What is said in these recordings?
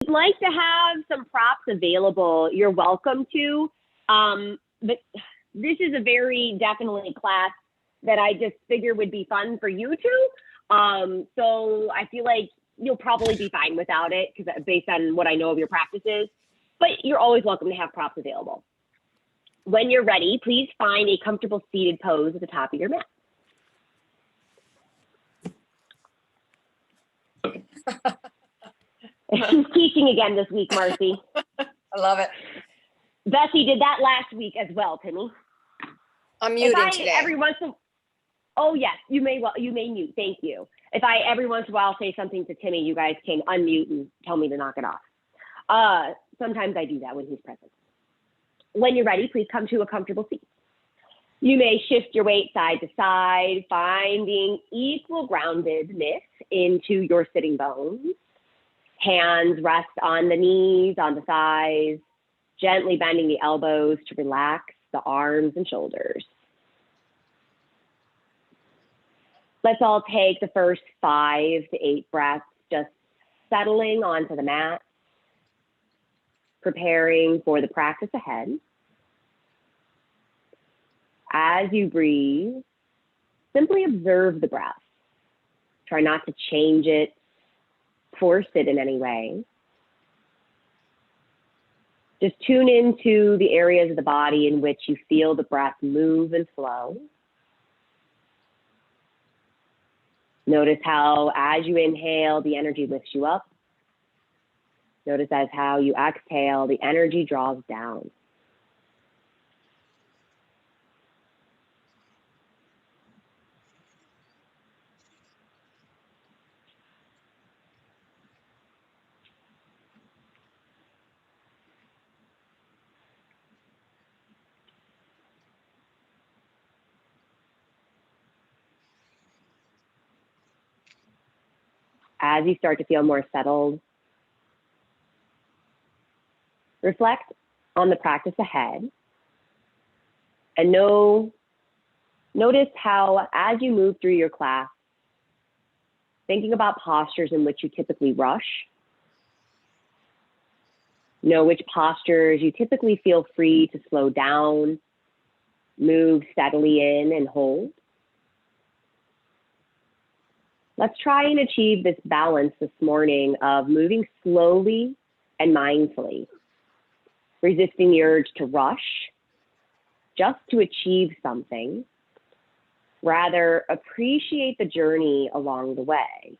you'd like to have some props available, you're welcome to. But this is a very definitely class that I just figure would be fun for you two. So I feel like you'll probably be fine without it because based on what I know of your practices, but you're always welcome to have props available. When you're ready, please find a comfortable seated pose at the top of your mat. She's teaching again this week, Marcy. I love it. Bessie did that last week as well, Timmy. I'm muting today. Oh yes, you may mute. Thank you. If I every once in a while say something to Timmy, you guys can unmute and tell me to knock it off. Sometimes I do that when he's present. When you're ready, please come to a comfortable seat. You may shift your weight side to side, finding equal groundedness into your sitting bones. Hands rest on the knees, on the thighs, gently bending the elbows to relax the arms and shoulders. Let's all take the first 5 to 8 breaths, just settling onto the mat, preparing for the practice ahead. As you breathe, simply observe the breath. Try not to change it, force it in any way. Just tune into the areas of the body in which you feel the breath move and flow. Notice how, as you inhale, the energy lifts you up. Notice as how you exhale, the energy draws down. As you start to feel more settled, reflect on the practice ahead and notice how, as you move through your class, thinking about postures in which you typically rush, know which postures you typically feel free to slow down, move steadily in and hold. Let's try and achieve this balance this morning of moving slowly and mindfully, resisting the urge to rush just to achieve something. Rather, appreciate the journey along the way.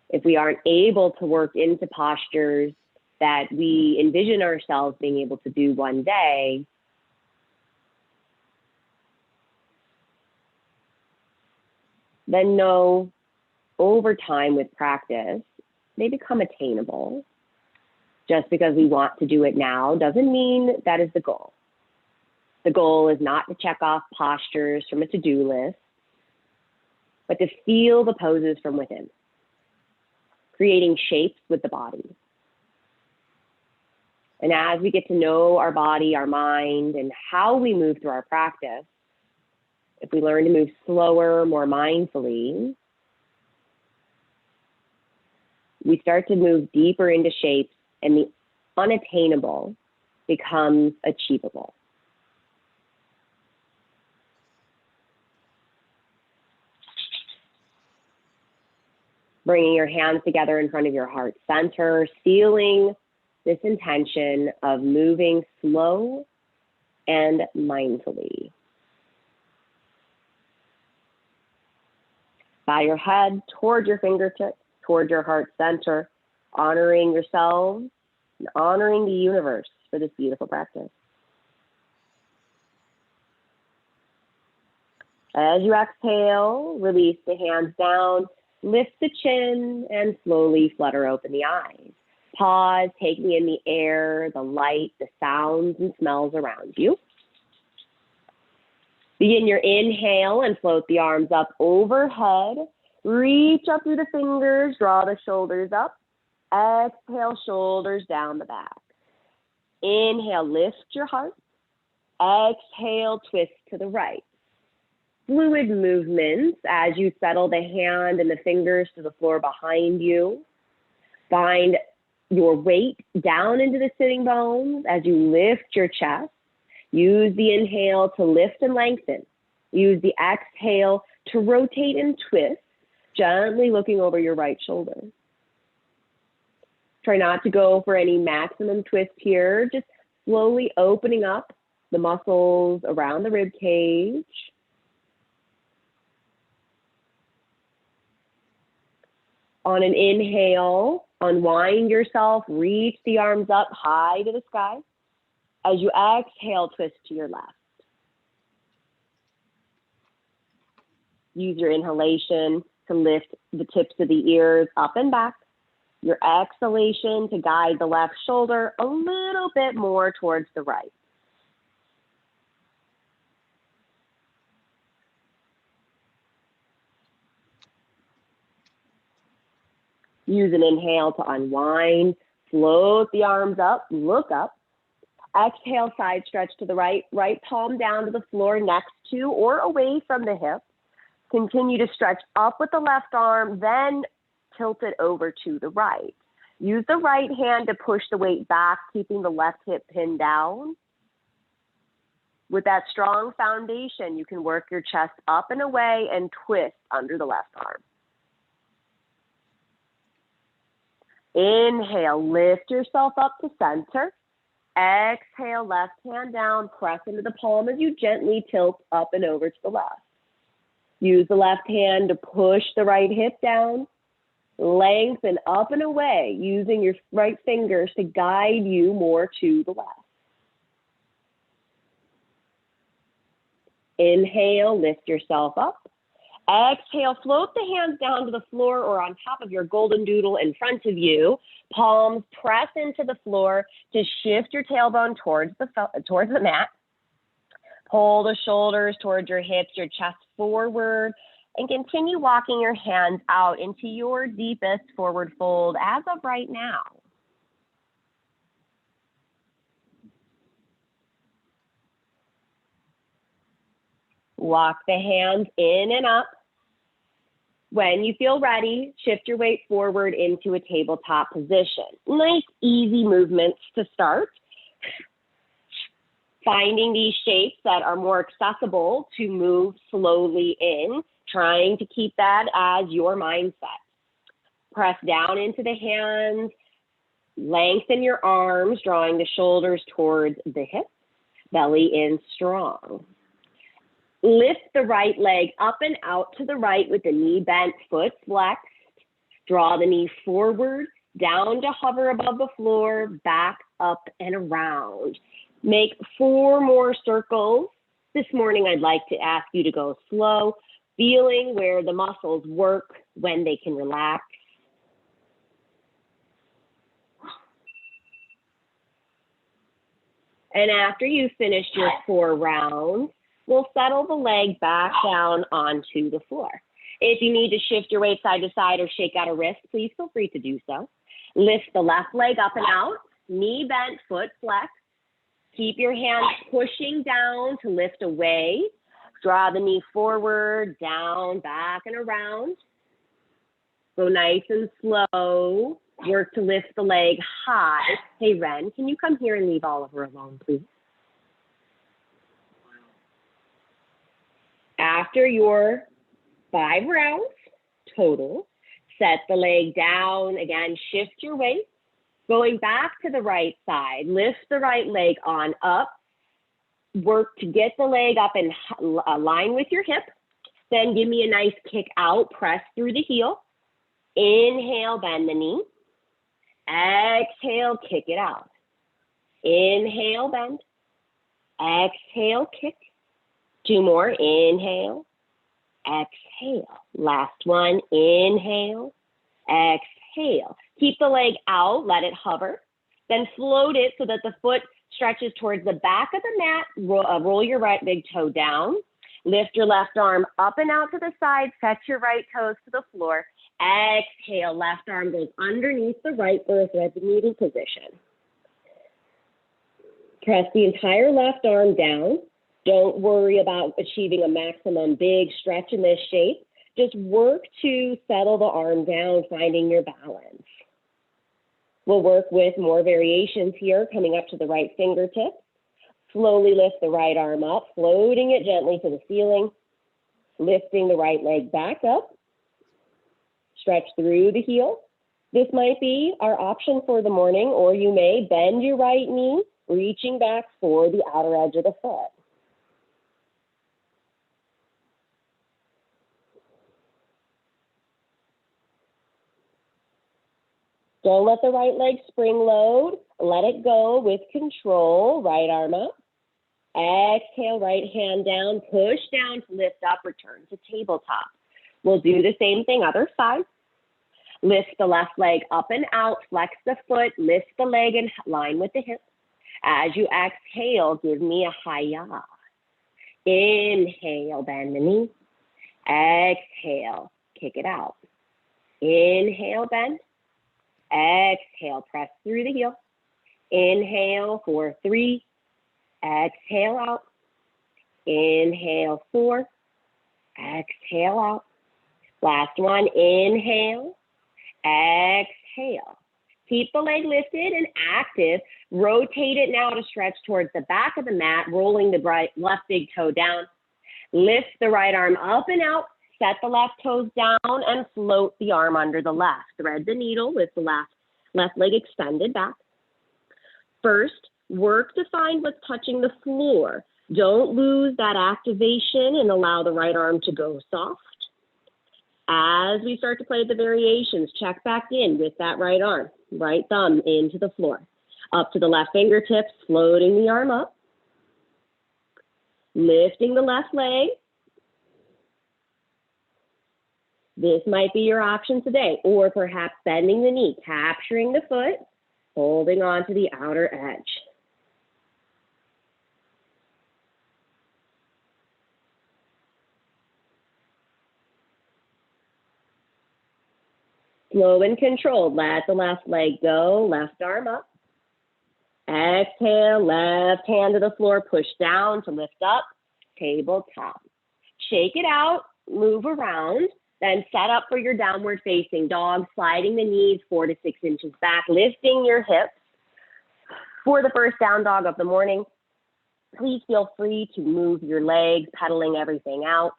If we aren't able to work into postures that we envision ourselves being able to do one day, then know over time with practice, they become attainable. Just because we want to do it now doesn't mean that is the goal. The goal is not to check off postures from a to-do list, but to feel the poses from within, creating shapes with the body. And as we get to know our body, our mind, and how we move through our practice, if we learn to move slower, more mindfully, we start to move deeper into shapes and the unattainable becomes achievable. Bringing your hands together in front of your heart center, sealing this intention of moving slow and mindfully. Bow your head toward your fingertips, toward your heart center, honoring yourselves and honoring the universe for this beautiful practice. As you exhale, release the hands down, lift the chin, and slowly flutter open the eyes. Pause, taking in the air, the light, the sounds and smells around you. Begin your inhale and float the arms up overhead. Reach up through the fingers, draw the shoulders up. Exhale, shoulders down the back. Inhale, lift your heart. Exhale, twist to the right. Fluid movements as you settle the hand and the fingers to the floor behind you. Find your weight down into the sitting bones as you lift your chest. Use the inhale to lift and lengthen. Use the exhale to rotate and twist, gently looking over your right shoulder. Try not to go for any maximum twist here, just slowly opening up the muscles around the rib cage. On an inhale, unwind yourself, reach the arms up high to the sky. As you exhale, twist to your left. Use your inhalation to lift the tips of the ears up and back. Your exhalation to guide the left shoulder a little bit more towards the right. Use an inhale to unwind, float the arms up, look up. Exhale, side stretch to the right, right palm down to the floor next to or away from the hip. Continue to stretch up with the left arm, then tilt it over to the right. Use the right hand to push the weight back, keeping the left hip pinned down. With that strong foundation, you can work your chest up and away and twist under the left arm. Inhale, lift yourself up to center. Exhale, left hand down, press into the palm as you gently tilt up and over to the left. Use the left hand to push the right hip down. Lengthen up and away, using your right fingers to guide you more to the left. Inhale, lift yourself up. Exhale, float the hands down to the floor or on top of your golden doodle in front of you. Palms press into the floor to shift your tailbone towards the mat. Pull the shoulders towards your hips, your chest forward, and continue walking your hands out into your deepest forward fold as of right now. Walk the hands in and up. When you feel ready, shift your weight forward into a tabletop position. Nice, easy movements to start. Finding these shapes that are more accessible to move slowly in, trying to keep that as your mindset. Press down into the hands, lengthen your arms, drawing the shoulders towards the hips, belly in strong. Lift the right leg up and out to the right with the knee bent, foot flexed. Draw the knee forward, down to hover above the floor, back, up, and around. Make 4 more circles. This morning, I'd like to ask you to go slow, feeling where the muscles work, when they can relax. And after you've finished your 4 rounds, we'll settle the leg back down onto the floor. If you need to shift your weight side to side or shake out a wrist, please feel free to do so. Lift the left leg up and out, knee bent, foot flexed. Keep your hands pushing down to lift away. Draw the knee forward, down, back, and around. Go nice and slow. Work to lift the leg high. Hey, Ren, can you come here and leave Oliver alone, please? After your 5 rounds total, set the leg down. Again, shift your weight. Going back to the right side, lift the right leg on up. Work to get the leg up and align with your hip. Then give me a nice kick out. Press through the heel. Inhale, bend the knee. Exhale, kick it out. Inhale, bend. Exhale, kick. 2 more. Inhale. Exhale. Last one. Inhale. Exhale. Keep the leg out. Let it hover. Then float it so that the foot stretches towards the back of the mat. Roll your right big toe down. Lift your left arm up and out to the side. Set your right toes to the floor. Exhale. Left arm goes underneath the right earth resonating position. Press the entire left arm down. Don't worry about achieving a maximum big stretch in this shape. Just work to settle the arm down, finding your balance. We'll work with more variations here, coming up to the right fingertip. Slowly lift the right arm up, floating it gently to the ceiling, lifting the right leg back up. Stretch through the heel. This might be our option for the morning, or you may bend your right knee, reaching back for the outer edge of the foot. Don't let the right leg spring load. Let it go with control. Right arm up. Exhale, right hand down. Push down to lift up. Return to tabletop. We'll do the same thing, other side. Lift the left leg up and out. Flex the foot. Lift the leg in line with the hip. As you exhale, give me a hi-ya. Inhale, bend the knee. Exhale, kick it out. Inhale, bend. Exhale, press through the heel. Inhale for 3. Exhale out. Inhale 4. Exhale out. Last one, inhale. Exhale. Keep the leg lifted and active. Rotate it now to stretch towards the back of the mat, rolling the left big toe down. Lift the right arm up and out. Set the left toes down and float the arm under the left. Thread the needle with the left leg extended back. First, work to find what's touching the floor. Don't lose that activation and allow the right arm to go soft. As we start to play the variations, check back in with that right arm. Right thumb into the floor. Up to the left fingertips, floating the arm up. Lifting the left leg. This might be your option today, or perhaps bending the knee, capturing the foot, holding on to the outer edge. Slow and controlled. Let the left leg go, left arm up. Exhale, left hand to the floor, push down to lift up, tabletop. Shake it out, move around. Then set up for your downward facing dog, sliding the knees 4 to 6 inches back, lifting your hips. For the first down dog of the morning, please feel free to move your legs, pedaling everything out.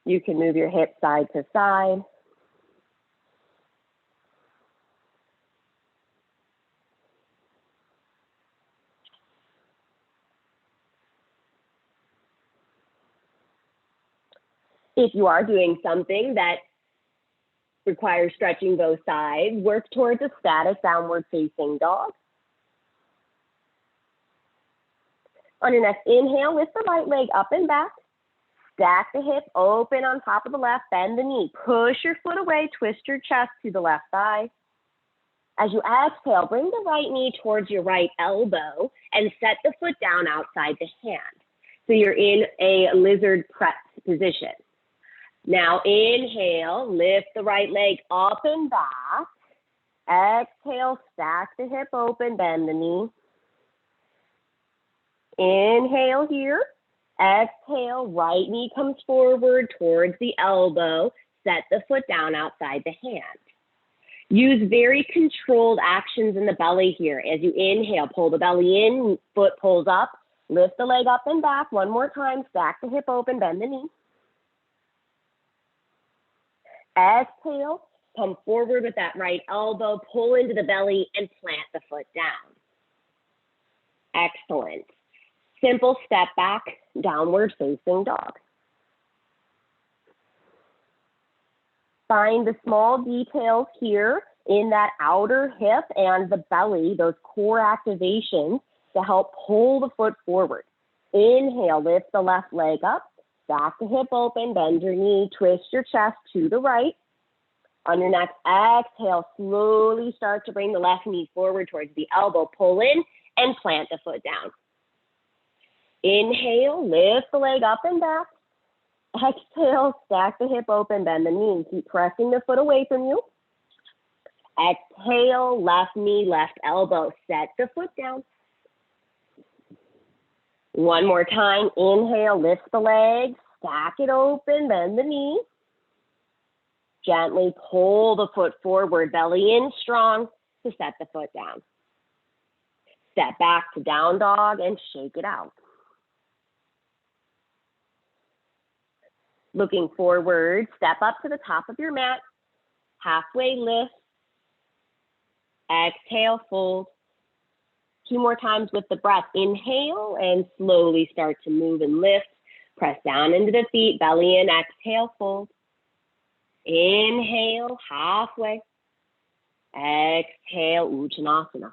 You can move your hips side to side. If you are doing something that requires stretching both sides, work towards a static downward facing dog. On your next inhale, lift the right leg up and back. Stack the hip open on top of the left, bend the knee. Push your foot away, twist your chest to the left thigh. As you exhale, bring the right knee towards your right elbow and set the foot down outside the hand. So you're in a lizard press position. Now inhale, lift the right leg up and back. Exhale, stack the hip open, bend the knee. Inhale here. Exhale, right knee comes forward towards the elbow. Set the foot down outside the hand. Use very controlled actions in the belly here. As you inhale, pull the belly in, foot pulls up. Lift the leg up and back. One more time, stack the hip open, bend the knee. Exhale, come forward with that right elbow, pull into the belly and plant the foot down. Excellent. Simple step back, downward facing dog. Find the small details here in that outer hip and the belly, those core activations to help pull the foot forward. Inhale, lift the left leg up. Stack the hip open, bend your knee, twist your chest to the right. On your next exhale, slowly start to bring the left knee forward towards the elbow. Pull in and plant the foot down. Inhale, lift the leg up and back. Exhale, stack the hip open, bend the knee. Keep pressing the foot away from you. Exhale, left knee, left elbow. Set the foot down. One more time. Inhale, lift the leg, stack it open, bend the knee. Gently pull the foot forward, belly in strong. to set the foot down. Step back to down dog and shake it out. Looking forward, step up to the top of your mat, halfway lift, exhale, fold. 2 more times with the breath. Inhale and slowly start to move and lift. Press down into the feet, belly in, exhale, fold. Inhale, halfway. Exhale, Uttanasana.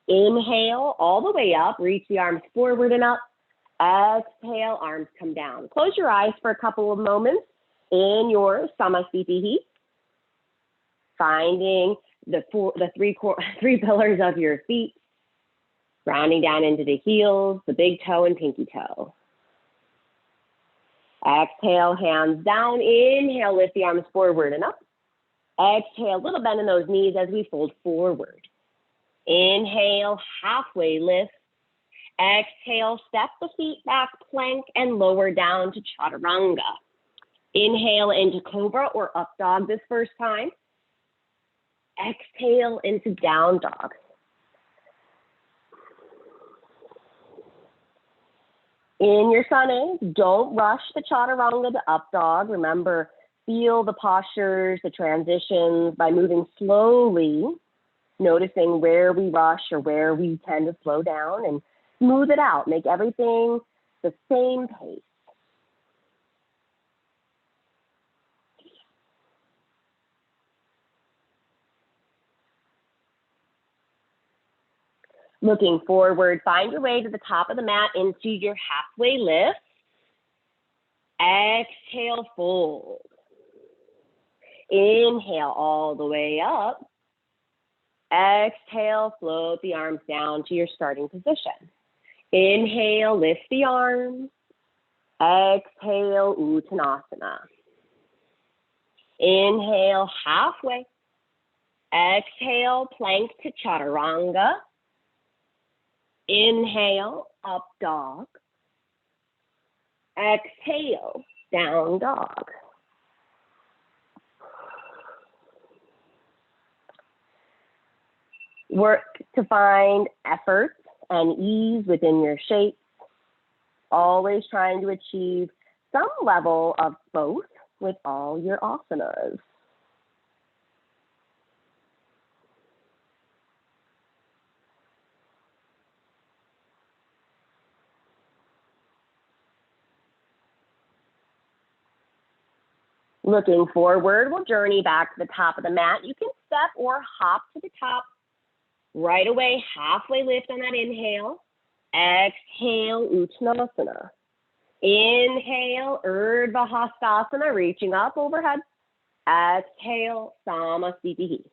Inhale, all the way up, reach the arms forward and up. Exhale, arms come down. Close your eyes for a couple of moments in your Samasthiti. Finding the three pillars of your feet, rounding down into the heels, the big toe and pinky toe. Exhale, hands down. Inhale, lift the arms forward and up. Exhale, little bend in those knees as we fold forward. Inhale, halfway lift. Exhale, step the feet back, plank, and lower down to chaturanga. Inhale into cobra or up dog this first time. Exhale into down dog. In your sun A, don't rush the chaturanga to up dog. Remember, feel the postures, the transitions by moving slowly, noticing where we rush or where we tend to slow down, and smooth it out. Make everything the same pace. Looking forward, find your way to the top of the mat into your halfway lift. Exhale, fold. Inhale all the way up. Exhale, float the arms down to your starting position. Inhale, lift the arms. Exhale, Uttanasana. Inhale, halfway. Exhale, plank to chaturanga. Inhale, up dog. Exhale, down dog. Work to find effort and ease within your shape. Always trying to achieve some level of both with all your asanas. Looking forward, we'll journey back to the top of the mat. You can step or hop to the top. Right away, halfway lift on that inhale. Exhale, Uttanasana. Inhale, Urdhva Hastasana, reaching up overhead. Exhale, Samasthiti.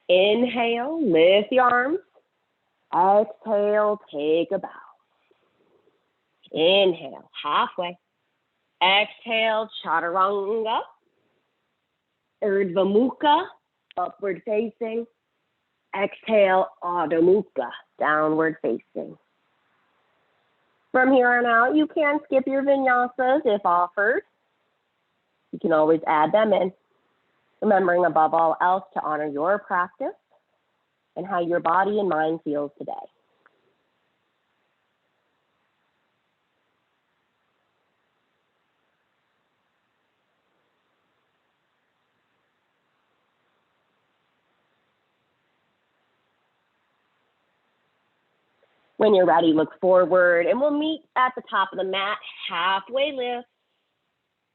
Inhale, lift the arms. Exhale, take a bow. Inhale, halfway. Exhale, chaturanga. Urdhva Mukha, upward facing. Exhale, Adho Mukha, downward facing. From here on out, you can skip your vinyasas if offered. You can always add them in, remembering above all else to honor your practice and how your body and mind feels today. When you're ready, look forward, and we'll meet at the top of the mat, halfway lift.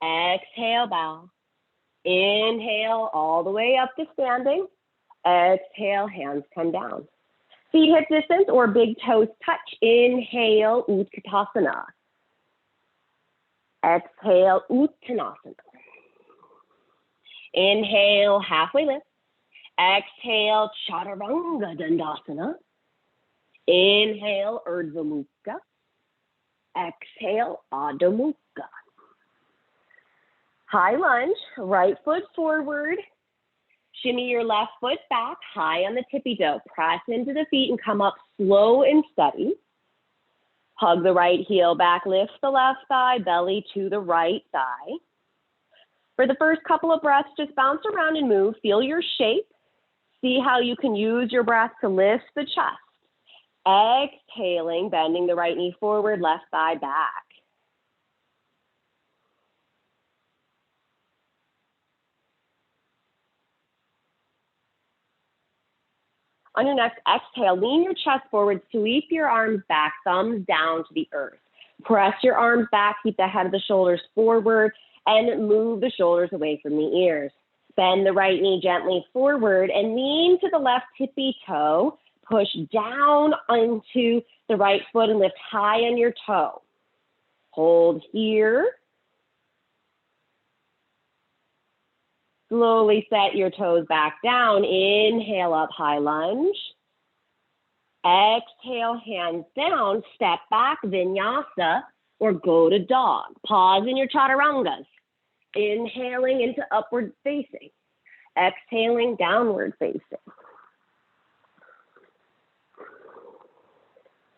Exhale, bow. Inhale, all the way up to standing. Exhale, hands come down. Feet hip distance or big toes touch. Inhale, Utkatasana. Exhale, Uttanasana. Inhale, halfway lift. Exhale, Chaturanga Dandasana. Inhale, Urdhva Mukha. Exhale, Adho Mukha. High lunge, right foot forward. Shimmy your left foot back, high on the tippy toe. Press into the feet and come up slow and steady. Hug the right heel back, lift the left thigh, belly to the right thigh. For the first couple of breaths, just bounce around and move. Feel your shape. See how you can use your breath to lift the chest. Exhaling, bending the right knee forward, left thigh back. On your next exhale, lean your chest forward, sweep your arms back, thumbs down to the earth. Press your arms back, keep the head of the shoulders forward, and move the shoulders away from the ears. Bend the right knee gently forward and lean to the left tippy toe. Push down onto the right foot and lift high on your toe. Hold here. Slowly set your toes back down. Inhale up, high lunge. Exhale, hands down, step back, vinyasa, or go to dog. Pause in your chaturangas. Inhaling into upward facing. Exhaling, downward facing.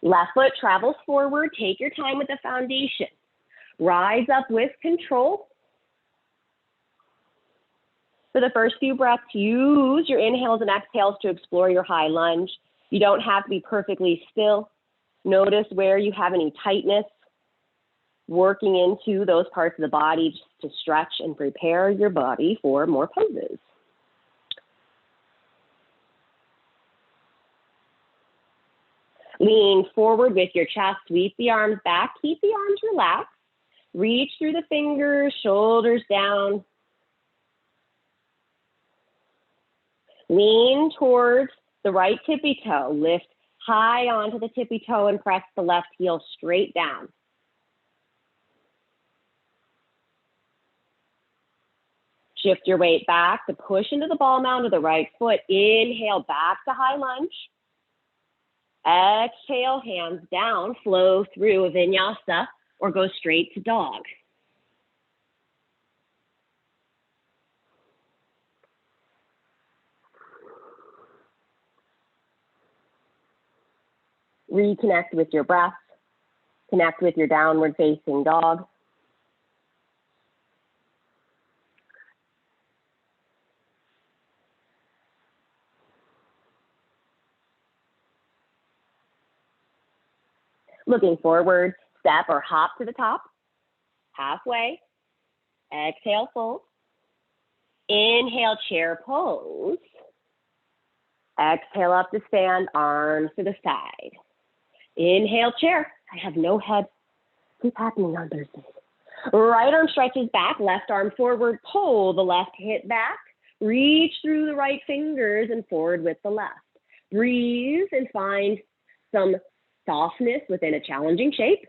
Left foot travels forward. Take your time with the foundation. Rise up with control. For the first few breaths, use your inhales and exhales to explore your high lunge. You don't have to be perfectly still. Notice where you have any tightness, working into those parts of the body just to stretch and prepare your body for more poses. Lean forward with your chest, sweep the arms back, keep the arms relaxed. Reach through the fingers, shoulders down. Lean towards the right tippy toe. Lift high onto the tippy toe and press the left heel straight down. Shift your weight back to push into the ball mound of the right foot. Inhale back to high lunge. Exhale, hands down, flow through a vinyasa or go straight to dog. Reconnect with your breath. Connect with your downward facing dog. Looking forward, step or hop to the top. Halfway. Exhale, fold. Inhale, chair pose. Exhale up to stand, arms to the side. Inhale, chair. I have no head. Keep happening on Thursdays. Right arm stretches back, left arm forward, pull the left hip back. Reach through the right fingers and forward with the left. Breathe and find some softness within a challenging shape.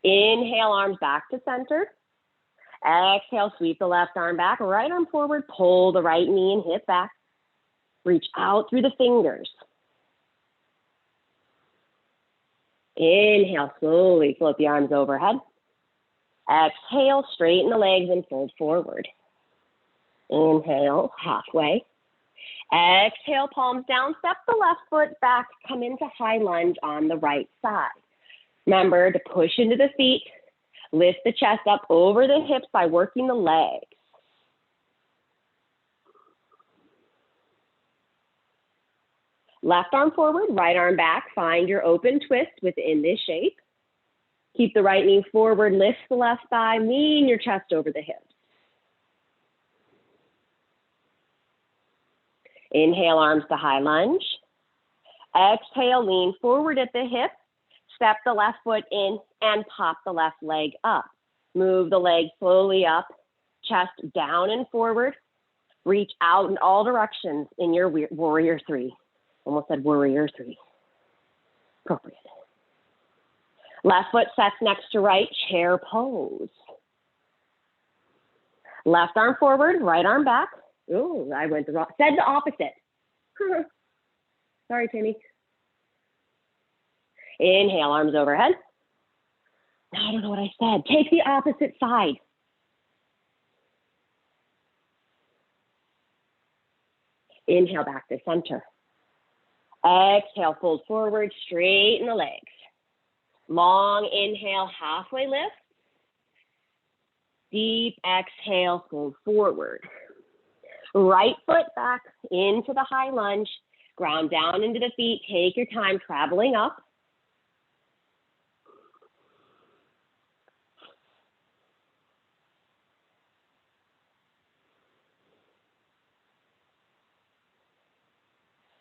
Inhale, arms back to center. Exhale, sweep the left arm back, right arm forward, pull the right knee and hip back. Reach out through the fingers. Inhale, slowly float the arms overhead. Exhale, straighten the legs and fold forward. Inhale, halfway. Exhale, palms down, step the left foot back, come into high lunge on the right side. Remember to push into the feet, lift the chest up over the hips by working the legs. Left arm forward, right arm back, find your open twist within this shape. Keep the right knee forward, lift the left thigh, lean your chest over the hips. Inhale, arms to high lunge. Exhale, lean forward at the hip. Step the left foot in and pop the left leg up. Move the leg slowly up, chest down and forward. Reach out in all directions in your warrior three. Almost said warrior three. Appropriate. Left foot sets next to right, chair pose. Left arm forward, right arm back. Ooh, I went the wrong, said the opposite. Sorry, Timmy. Inhale, arms overhead. I don't know what I said. Take the opposite side. Inhale, back to center. Exhale, fold forward, straighten the legs. Long inhale, halfway lift. Deep exhale, fold forward. Right foot back into the high lunge. Ground down into the feet. Take your time traveling up.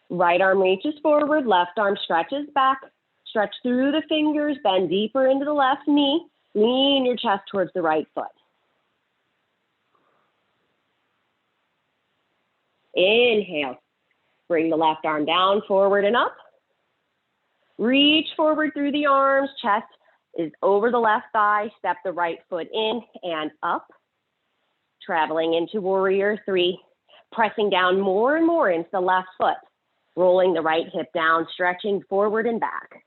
Right arm reaches forward, left arm stretches back. Stretch through the fingers, bend deeper into the left knee. Lean your chest towards the right foot. Inhale. Bring the left arm down, forward and up. Reach forward through the arms. Chest is over the left thigh. Step the right foot in and up. Traveling into warrior three. Pressing down more and more into the left foot. Rolling the right hip down, stretching forward and back.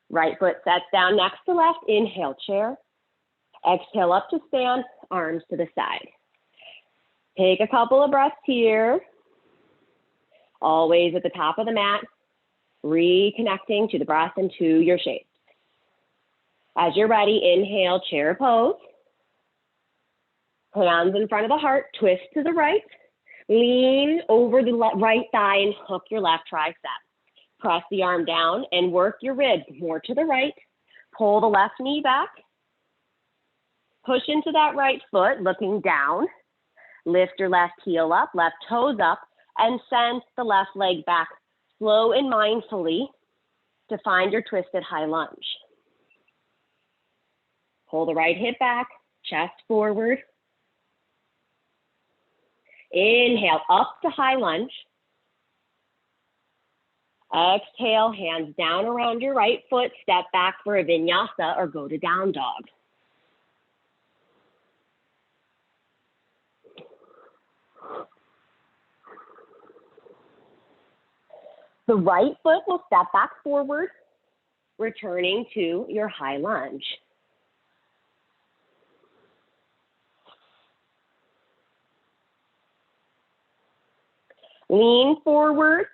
Right foot sets down next to left. Inhale, chair. Exhale up to stand, arms to the side. Take a couple of breaths here. Always at the top of the mat. Reconnecting to the breath and to your shapes. As you're ready, inhale, chair pose. Hands in front of the heart, twist to the right. Lean over the right thigh and hook your left tricep. Press the arm down and work your ribs more to the right. Pull the left knee back. Push into that right foot, looking down. Lift your left heel up, left toes up, and send the left leg back slow and mindfully to find your twisted high lunge. Pull the right hip back, chest forward. Inhale, up to high lunge. Exhale, hands down around your right foot. Step back for a vinyasa or go to down dog. The right foot will step back forward, returning to your high lunge. Lean forward,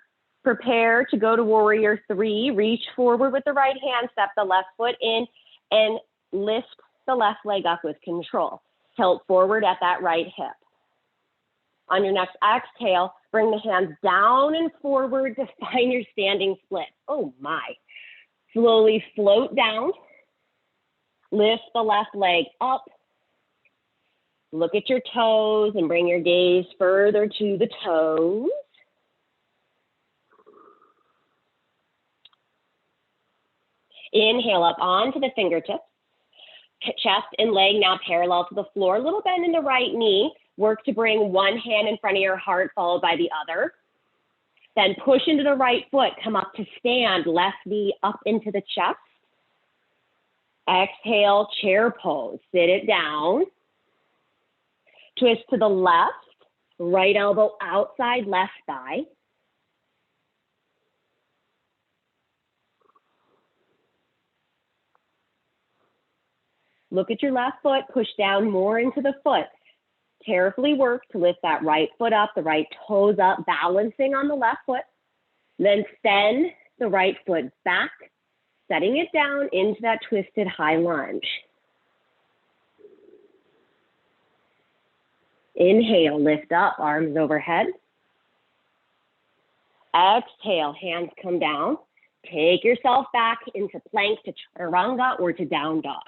prepare to go to warrior three. Reach forward with the right hand, step the left foot in, and lift the left leg up with control. Tilt forward at that right hip. On your next exhale, bring the hands down and forward to find your standing split. Oh my. Slowly float down. Lift the left leg up. Look at your toes and bring your gaze further to the toes. Inhale up onto the fingertips. Chest and leg now parallel to the floor. A little bend in the right knee. Work to bring one hand in front of your heart, followed by the other. Then push into the right foot. Come up to stand. Left knee up into the chest. Exhale, chair pose. Sit it down. Twist to the left. Right elbow outside left thigh. Look at your left foot. Push down more into the foot. Carefully work to lift that right foot up, the right toes up, balancing on the left foot. Then send the right foot back, setting it down into that twisted high lunge. Inhale, lift up, arms overhead. Exhale, hands come down. Take yourself back into plank to chaturanga or to down dog.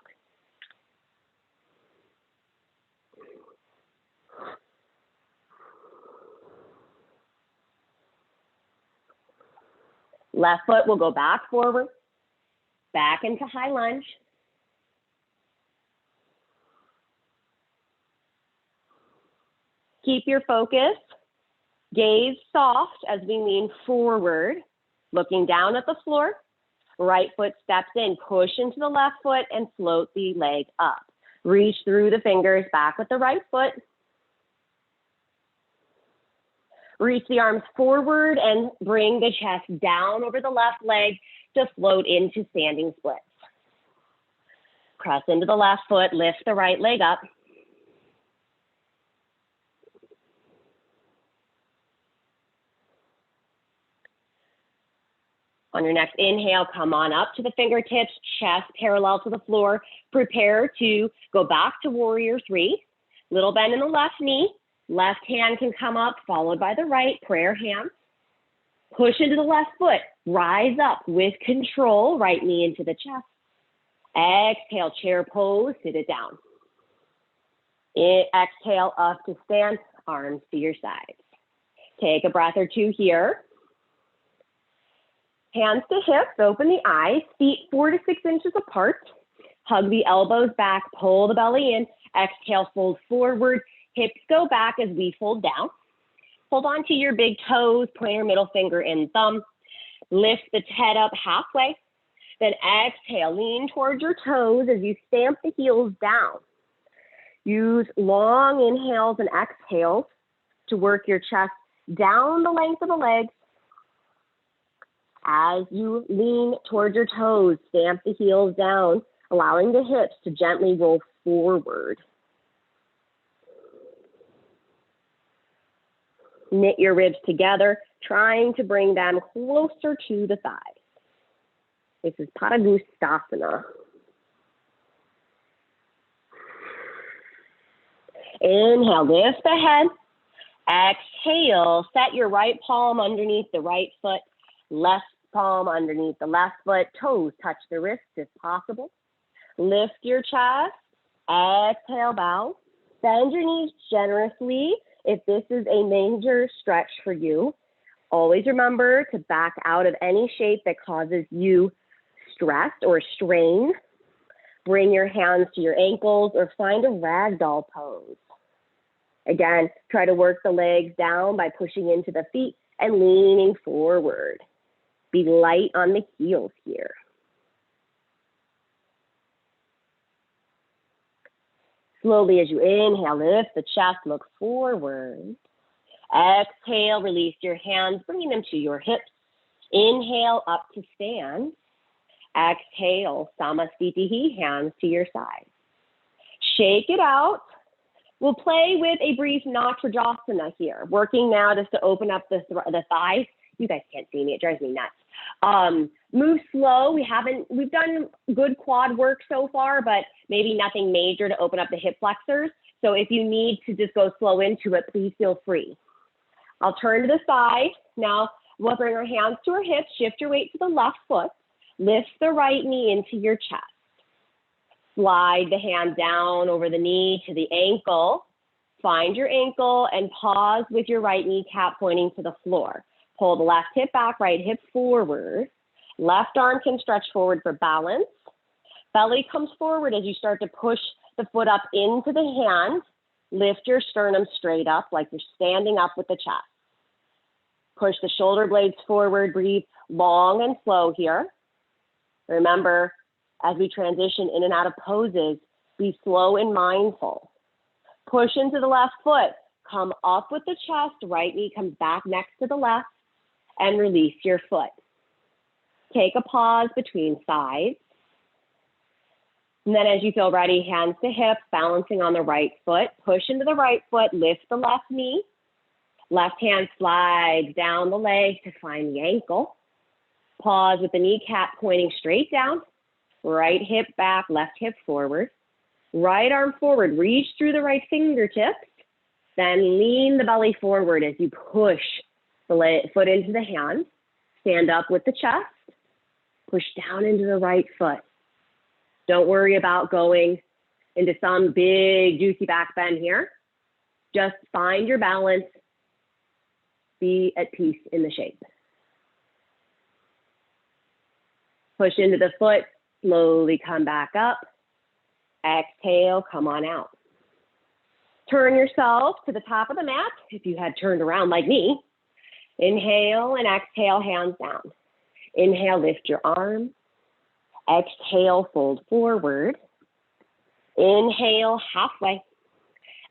Left foot will go back forward, back into high lunge. Keep your focus, gaze soft as we lean forward, looking down at the floor. Right foot steps in, push into the left foot and float the leg up. Reach through the fingers, back with the right foot. Reach the arms forward and bring the chest down over the left leg to float into standing splits. Press into the left foot, lift the right leg up. On your next inhale, come on up to the fingertips, chest parallel to the floor. Prepare to go back to warrior three. Little bend in the left knee. Left hand can come up, followed by the right, prayer hand. Push into the left foot. Rise up with control, right knee into the chest. Exhale, chair pose, sit it down. Exhale, up to stand, arms to your sides. Take a breath or two here. Hands to hips, open the eyes, feet 4 to 6 inches apart. Hug the elbows back, pull the belly in. Exhale, fold forward. Hips go back as we fold down. Hold on to your big toes, pointer, middle finger, and thumb. Lift the head up halfway. Then exhale, lean towards your toes as you stamp the heels down. Use long inhales and exhales to work your chest down the length of the legs. As you lean towards your toes, stamp the heels down, allowing the hips to gently roll forward. Knit your ribs together, trying to bring them closer to the thighs. This is Padangusthasana. Inhale, lift the head. Exhale, set your right palm underneath the right foot, left palm underneath the left foot, toes touch the wrists if possible. Lift your chest, exhale, bow. Bend your knees generously if this is a major stretch for you. Always remember to back out of any shape that causes you stress or strain. Bring your hands to your ankles or find a ragdoll pose. Again, try to work the legs down by pushing into the feet and leaning forward. Be light on the heels here. Slowly as you inhale, lift the chest, look forward. Exhale, release your hands, bringing them to your hips. Inhale, up to stand. Exhale, Samasthiti, hands to your side. Shake it out. We'll play with a brief Natrajasana here, working now just to open up the thighs. You guys can't see me, it drives me nuts. Move slow. We've done good quad work so far, but maybe nothing major to open up the hip flexors. So if you need to just go slow into it, please feel free. I'll turn to the side. Now we'll bring our hands to our hips, shift your weight to the left foot, lift the right knee into your chest. Slide the hand down over the knee to the ankle. Find your ankle and pause with your right kneecap pointing to the floor. Pull the left hip back, right hip forward. Left arm can stretch forward for balance. Belly comes forward as you start to push the foot up into the hand. Lift your sternum straight up like you're standing up with the chest. Push the shoulder blades forward. Breathe long and slow here. Remember, as we transition in and out of poses, be slow and mindful. Push into the left foot. Come up with the chest. Right knee comes back next to the left. And release your foot. Take a pause between sides. And then as you feel ready, hands to hips, balancing on the right foot. Push into the right foot, lift the left knee. Left hand slides down the leg to find the ankle. Pause with the kneecap pointing straight down. Right hip back, left hip forward. Right arm forward, reach through the right fingertips. Then lean the belly forward as you push the foot into the hand. Stand up with the chest. Push down into the right foot. Don't worry about going into some big juicy back bend here. Just find your balance. Be at peace in the shape. Push into the foot. Slowly come back up. Exhale, come on out. Turn yourself to the top of the mat if you had turned around like me. Inhale and exhale, hands down. Inhale, lift your arm. Exhale, fold forward. Inhale, halfway.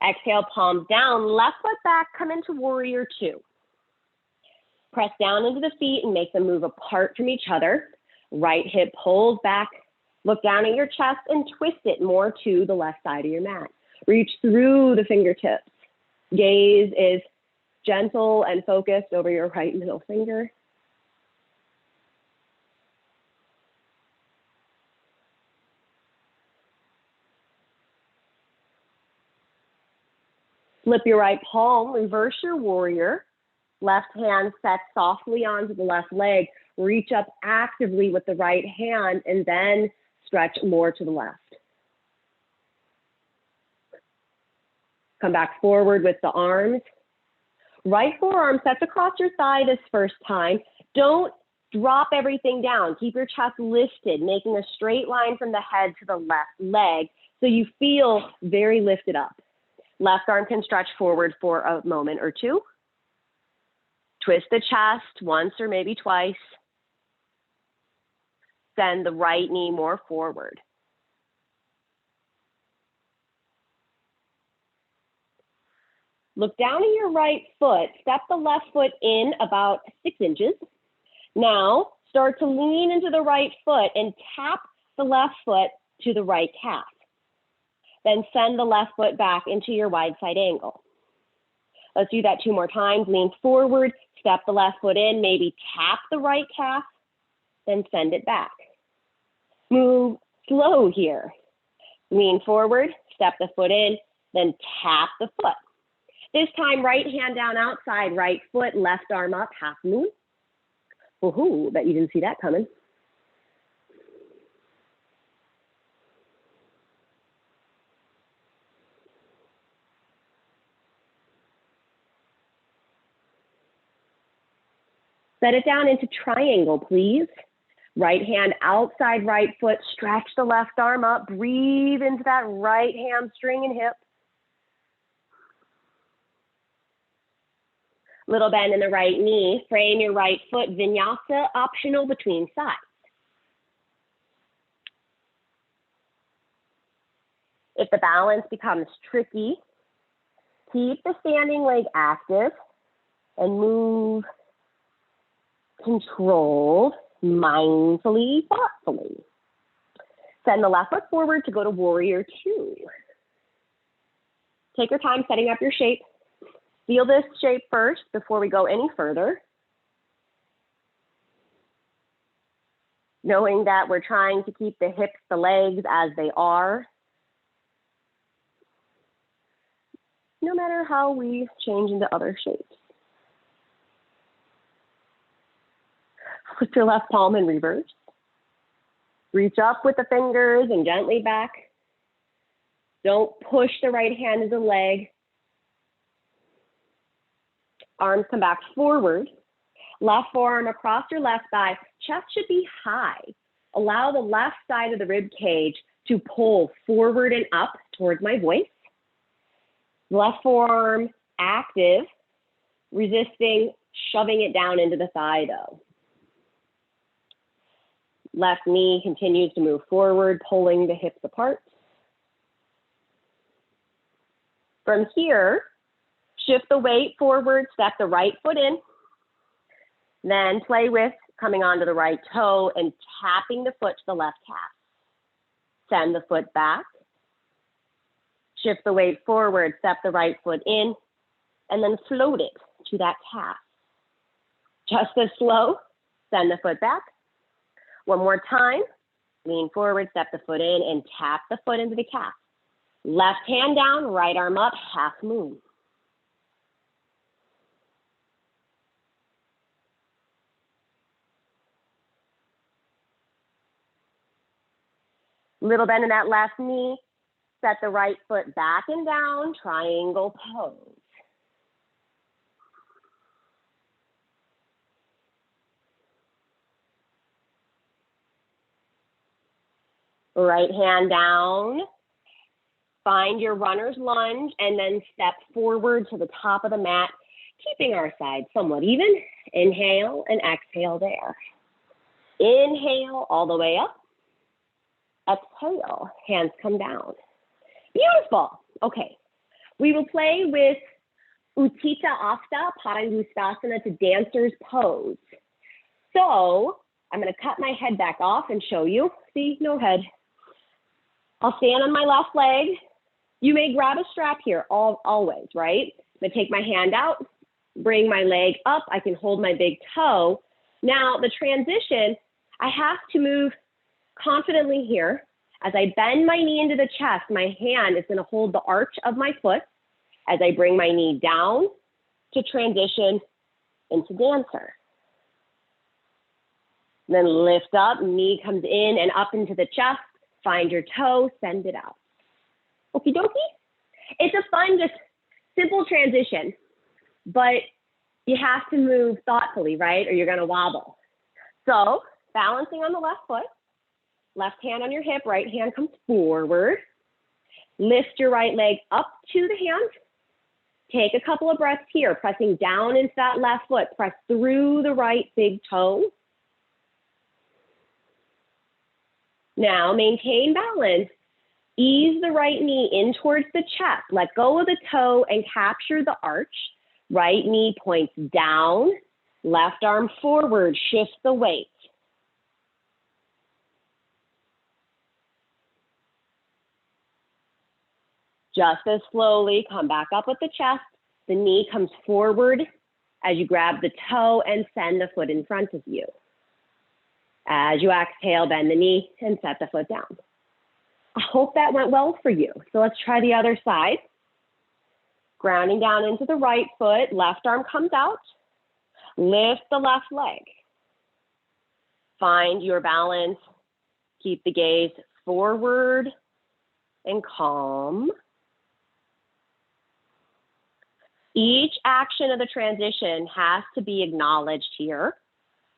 Exhale, palms down, left foot back, come into warrior two. Press down into the feet and make them move apart from each other. Right hip pulls back. Look down at your chest and twist it more to the left side of your mat. Reach through the fingertips. Gaze is gentle and focused over your right middle finger. Flip your right palm, reverse your warrior. Left hand sets softly onto the left leg. Reach up actively with the right hand and then stretch more to the left. Come back forward with the arms. Right forearm sets across your thigh this first time. Don't drop everything down. Keep your chest lifted, making a straight line from the head to the left leg so you feel very lifted up. Left arm can stretch forward for a moment or two. Twist the chest once or maybe twice. Send the right knee more forward. Look down at your right foot. Step the left foot in about 6 inches. Now, start to lean into the right foot and tap the left foot to the right calf. Then send the left foot back into your wide side angle. Let's do that 2 more times. Lean forward, step the left foot in, maybe tap the right calf, then send it back. Move slow here. Lean forward, step the foot in, then tap the foot. This time, right hand down outside, right foot, left arm up, half moon. Woohoo, bet you didn't see that coming. Set it down into triangle, please. Right hand outside right foot, stretch the left arm up, breathe into that right hamstring and hip. Little bend in the right knee, frame your right foot, vinyasa, optional between sides. If the balance becomes tricky, keep the standing leg active and move controlled, mindfully, thoughtfully. Send the left foot forward to go to warrior 2. Take your time setting up your shape. Feel this shape first before we go any further. Knowing that we're trying to keep the hips, the legs as they are. No matter how we change into other shapes. Put your left palm in reverse. Reach up with the fingers and gently back. Don't push the right hand into the leg. Arms come back forward. Left forearm across your left thigh. Chest should be high. Allow the left side of the rib cage to pull forward and up towards my voice. Left forearm active, resisting shoving it down into the thigh though. Left knee continues to move forward, pulling the hips apart. From here, shift the weight forward, step the right foot in, then play with coming onto the right toe and tapping the foot to the left calf. Send the foot back, shift the weight forward, step the right foot in, and then float it to that calf. Just as slow, send the foot back. One more time, lean forward, step the foot in, and tap the foot into the calf. Left hand down, right arm up, half moon. Little bend in that left knee. Set the right foot back and down, triangle pose. Right hand down. Find your runner's lunge and then step forward to the top of the mat, keeping our sides somewhat even. Inhale and exhale there. Inhale all the way up. Exhale, hands come down. Beautiful. Okay, we will play with Utthita Asta Padangusthasana to dancer's pose. So I'm going to cut my head back off and show you. See, no head. I'll stand on my left leg. You may grab a strap here, always, right? I'm going to take my hand out, bring my leg up. I can hold my big toe. Now the transition, I have to move confidently here. As I bend my knee into the chest, my hand is going to hold the arch of my foot. as I bring my knee down to transition into dancer. Then lift up, knee comes in and up into the chest. Find your toe, send it out. Okie dokie. It's a fun, just simple transition, but you have to move thoughtfully, right? Or you're gonna wobble. So balancing on the left foot, left hand on your hip, right hand comes forward. Lift your right leg up to the hand. Take a couple of breaths here, pressing down into that left foot. Press through the right big toe. Now maintain balance. Ease the right knee in towards the chest. Let go of the toe and capture the arch. Right knee points down, left arm forward, shift the weight. Just as slowly, come back up with the chest. The knee comes forward as you grab the toe and send the foot in front of you. As you exhale, bend the knee and set the foot down. I hope that went well for you. So let's try the other side. Grounding down into the right foot, left arm comes out. Lift the left leg. Find your balance. Keep the gaze forward and calm. Each action of the transition has to be acknowledged here.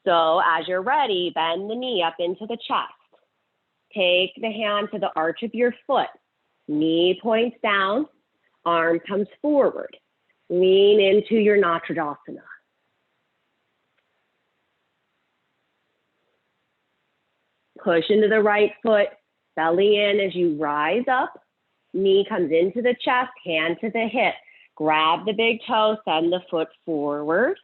So as you're ready, bend the knee up into the chest. Take the hand to the arch of your foot. Knee points down, arm comes forward. Lean into your Natradasana. Push into the right foot, belly in as you rise up. Knee comes into the chest, hand to the hip. Grab the big toe, send the foot forward.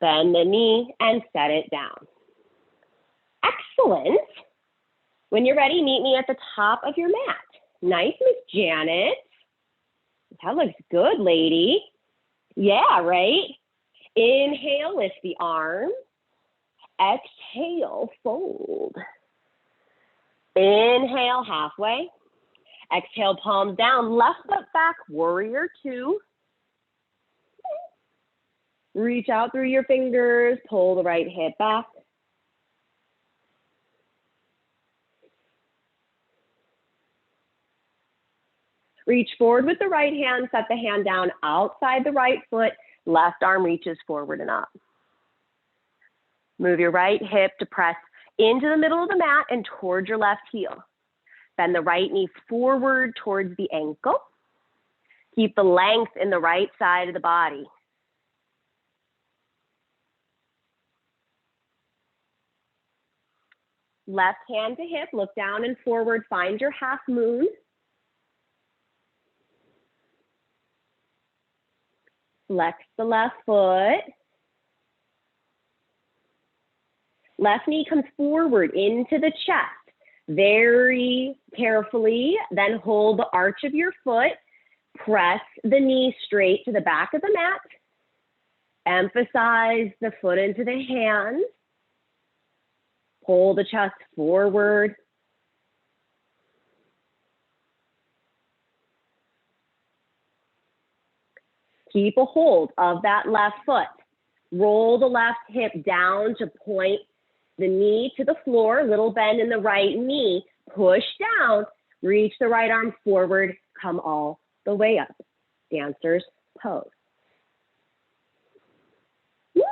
Bend the knee and set it down. Excellent. When you're ready, meet me at the top of your mat. Nice, Miss Janet. That looks good, lady. Yeah, right? Inhale, lift the arms. Exhale, fold. Inhale, halfway. Exhale, palms down, left foot back, warrior two. Reach out through your fingers, pull the right hip back. Reach forward with the right hand, set the hand down outside the right foot, left arm reaches forward and up. Move your right hip to press into the middle of the mat and towards your left heel. Bend the right knee forward towards the ankle. Keep the length in the right side of the body. Left hand to hip, look down and forward, find your half moon. Flex the left foot. Left knee comes forward into the chest. Very carefully, then hold the arch of your foot. Press the knee straight to the back of the mat. Emphasize the foot into the hand. Pull the chest forward. Keep a hold of that left foot. Roll the left hip down to point the knee to the floor, little bend in the right knee. Push down, reach the right arm forward, come all the way up. Dancer's pose. Woo.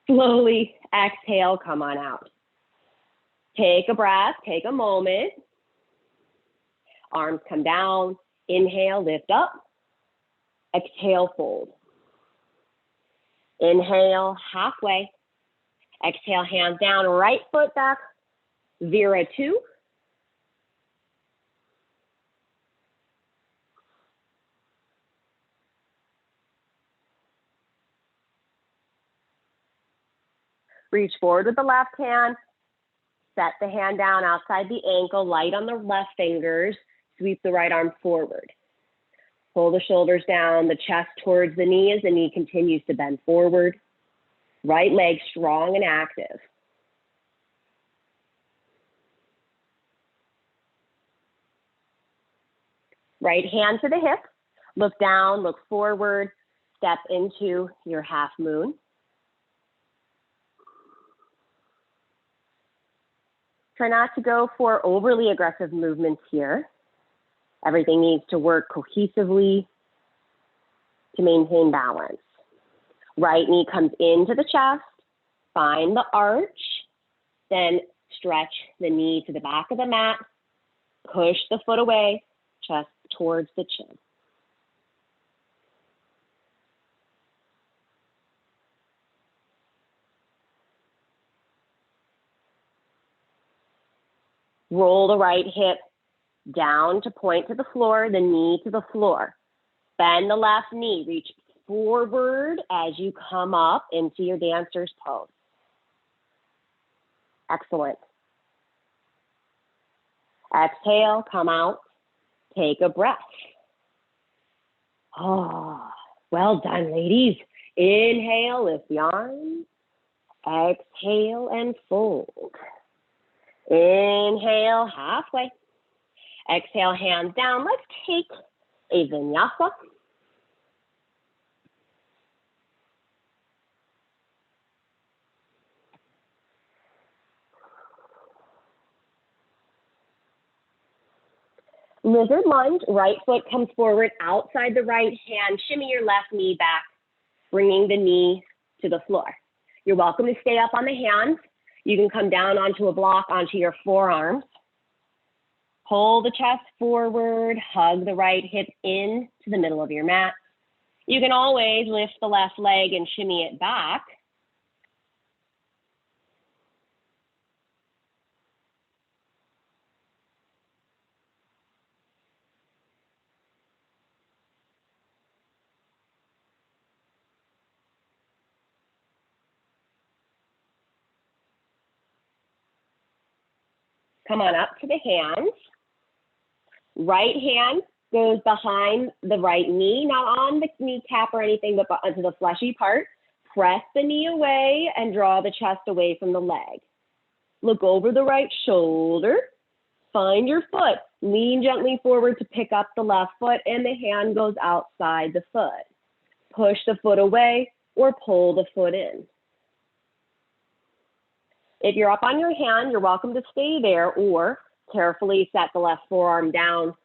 Slowly exhale, come on out. Take a breath, take a moment. Arms come down, inhale, lift up. Exhale, fold. Inhale, halfway. Exhale, hands down, right foot back. Vira two. Reach forward with the left hand. Set the hand down outside the ankle, light on the left fingers. Sweep the right arm forward. Pull the shoulders down, the chest towards the knee as the knee continues to bend forward. Right leg strong and active. Right hand to the hip, look down, look forward, step into your half moon. Try not to go for overly aggressive movements here. Everything needs to work cohesively to maintain balance. Right knee comes into the chest, find the arch, then stretch the knee to the back of the mat, push the foot away, chest towards the chin. Roll the right hip down to point to the floor, the knee to the floor. Bend the left knee, reach forward as you come up into your dancer's pose. Excellent. Exhale, come out, take a breath. Oh, well done, ladies. Inhale, lift the arms. Exhale and fold. Inhale, halfway. Exhale, hands down. Let's take a vinyasa. Lizard lunge, right foot comes forward outside the right hand. Shimmy your left knee back, bringing the knee to the floor. You're welcome to stay up on the hands. You can come down onto a block, onto your forearms. Pull the chest forward, hug the right hip in to the middle of your mat. You can always lift the left leg and shimmy it back. Come on up to the hands. Right hand goes behind the right knee, not on the kneecap or anything, but onto the fleshy part. Press the knee away and draw the chest away from the leg. Look over the right shoulder. Find your foot. Lean gently forward to pick up the left foot, and the hand goes outside the foot. Push the foot away or pull the foot in. If you're up on your hand, you're welcome to stay there or carefully set the left forearm down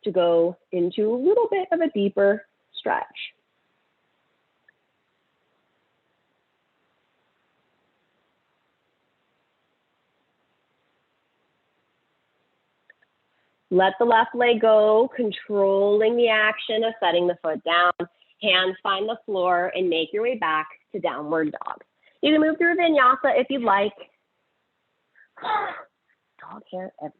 to go into a little bit of a deeper stretch. Let the left leg go, controlling the action of setting the foot down. Hands find the floor and make your way back to downward dog. You can move through vinyasa if you'd like. Dog hair everywhere.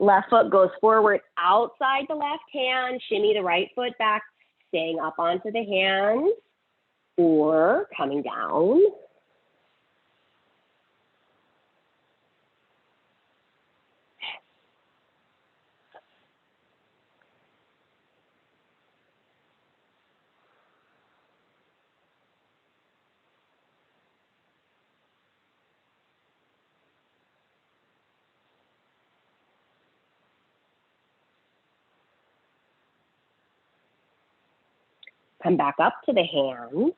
Left foot goes forward outside the left hand. Shimmy the right foot back, staying up onto the hands or coming down. Come back up to the hands.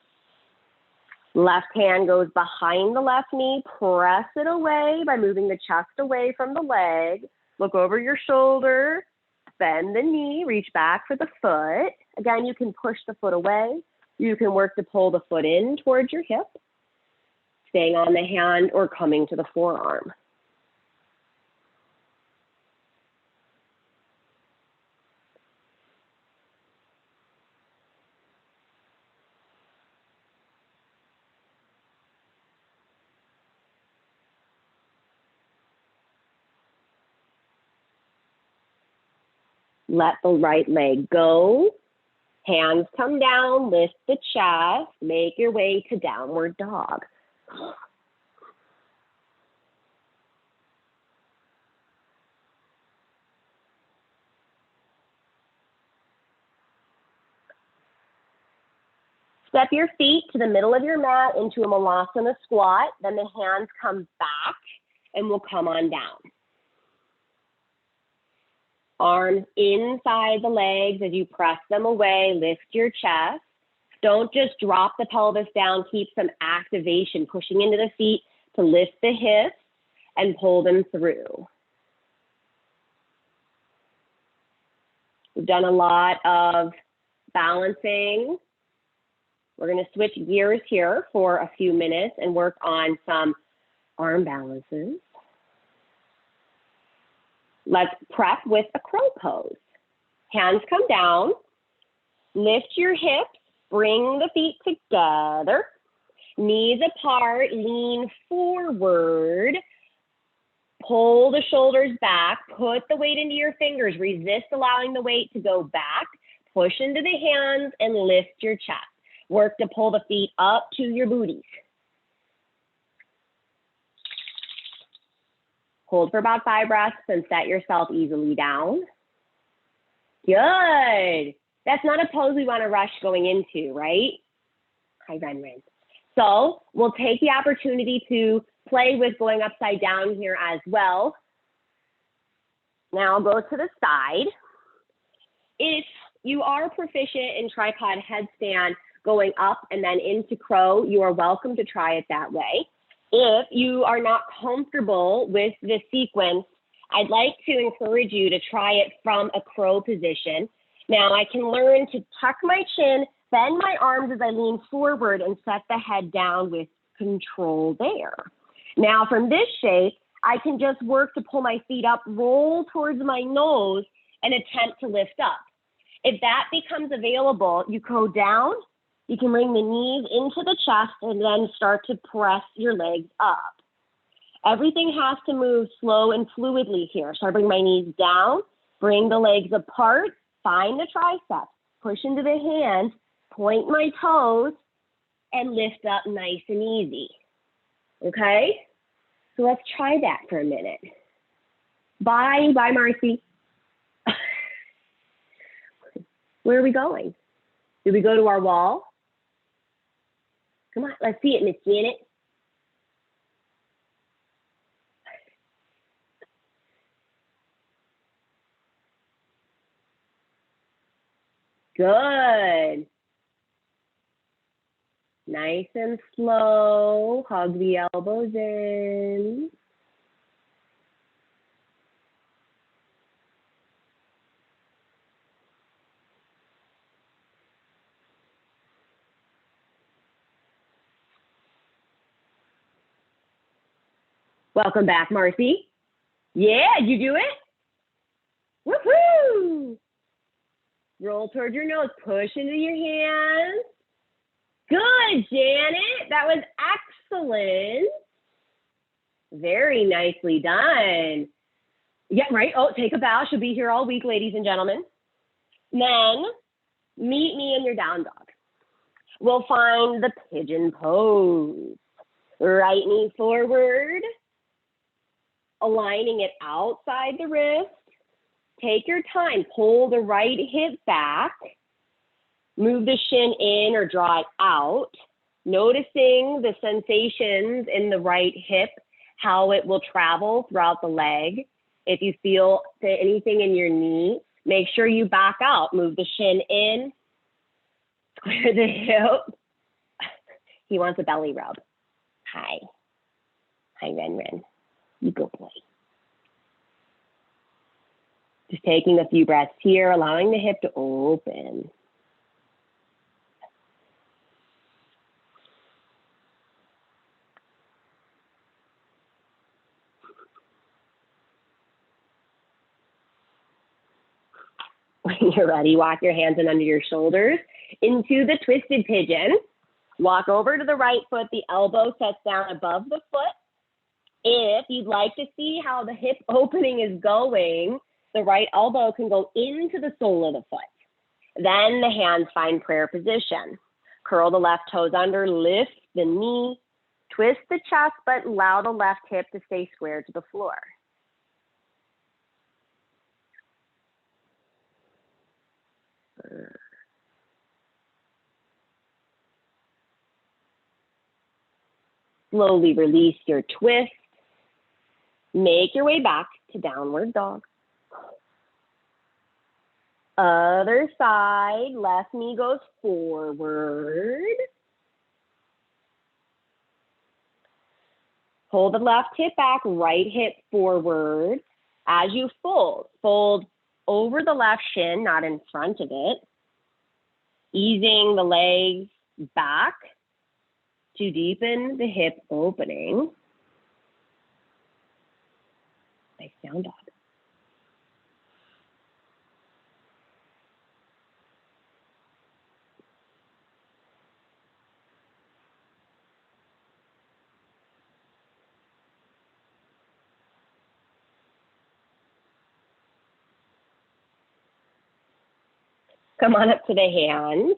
Left hand goes behind the left knee. Press it away by moving the chest away from the leg. Look over your shoulder. Bend the knee. Reach back for the foot. Again, you can push the foot away. You can work to pull the foot in towards your hip, staying on the hand or coming to the forearm. Let the right leg go. Hands come down, lift the chest, make your way to downward dog. Step your feet to the middle of your mat into a malasana squat. Then the hands come back and we'll come on down. Arms inside the legs as you press them away, lift your chest. Don't just drop the pelvis down, keep some activation, pushing into the feet to lift the hips and pull them through. We've done a lot of balancing. We're gonna switch gears here for a few minutes and work on some arm balances. Let's prep with a crow pose. Hands come down, lift your hips, bring the feet together, knees apart, lean forward, pull the shoulders back, put the weight into your fingers, resist allowing the weight to go back, push into the hands and lift your chest. Work to pull the feet up to your booties. Hold for about 5 breaths and set yourself easily down. Good. That's not a pose we want to rush going into, right? Hi, Ren. So we'll take the opportunity to play with going upside down here as well. Now go to the side. If you are proficient in tripod headstand going up and then into crow, you are welcome to try it that way. If you are not comfortable with this sequence, I'd like to encourage you to try it from a crow position. Now I can learn to tuck my chin, bend my arms as I lean forward and set the head down with control there. Now from this shape, I can just work to pull my feet up, roll towards my nose and attempt to lift up. If that becomes available, you go down. You can bring the knees into the chest and then start to press your legs up. Everything has to move slow and fluidly here. So I bring my knees down, bring the legs apart, find the triceps, push into the hands, point my toes, and lift up nice and easy. Okay? So let's try that for a minute. Bye, Marcy. Where are we going? Did we go to our wall? Come on, let's see it, Miss Janet. Good. Nice and slow. Hug the elbows in. Welcome back, Marcy. Yeah, you do it? Woohoo! Roll towards your nose, push into your hands. Good, Janet. That was excellent. Very nicely done. Yeah, right. Oh, take a bow. She'll be here all week, ladies and gentlemen. Then meet me in your down dog. We'll find the pigeon pose. Right knee forward, aligning it outside the wrist. Take your time. Pull the right hip back. Move the shin in or draw it out. Noticing the sensations in the right hip, how it will travel throughout the leg. If you feel anything in your knee, make sure you back out. Move the shin in. Square the hip. He wants a belly rub. Hi. Hi, Ren. You go play. Just taking a few breaths here, allowing the hip to open. When you're ready, walk your hands in under your shoulders into the twisted pigeon. Walk over to the right foot, the elbow sets down above the foot. If you'd like to see how the hip opening is going, the right elbow can go into the sole of the foot. Then the hands find prayer position. Curl the left toes under, lift the knee, twist the chest, but allow the left hip to stay square to the floor. Slowly release your twist. Make your way back to downward dog. Other side, left knee goes forward. Pull the left hip back, right hip forward. As you fold, fold over the left shin, not in front of it. Easing the legs back to deepen the hip opening. Nice down dog. Come on up to the hands.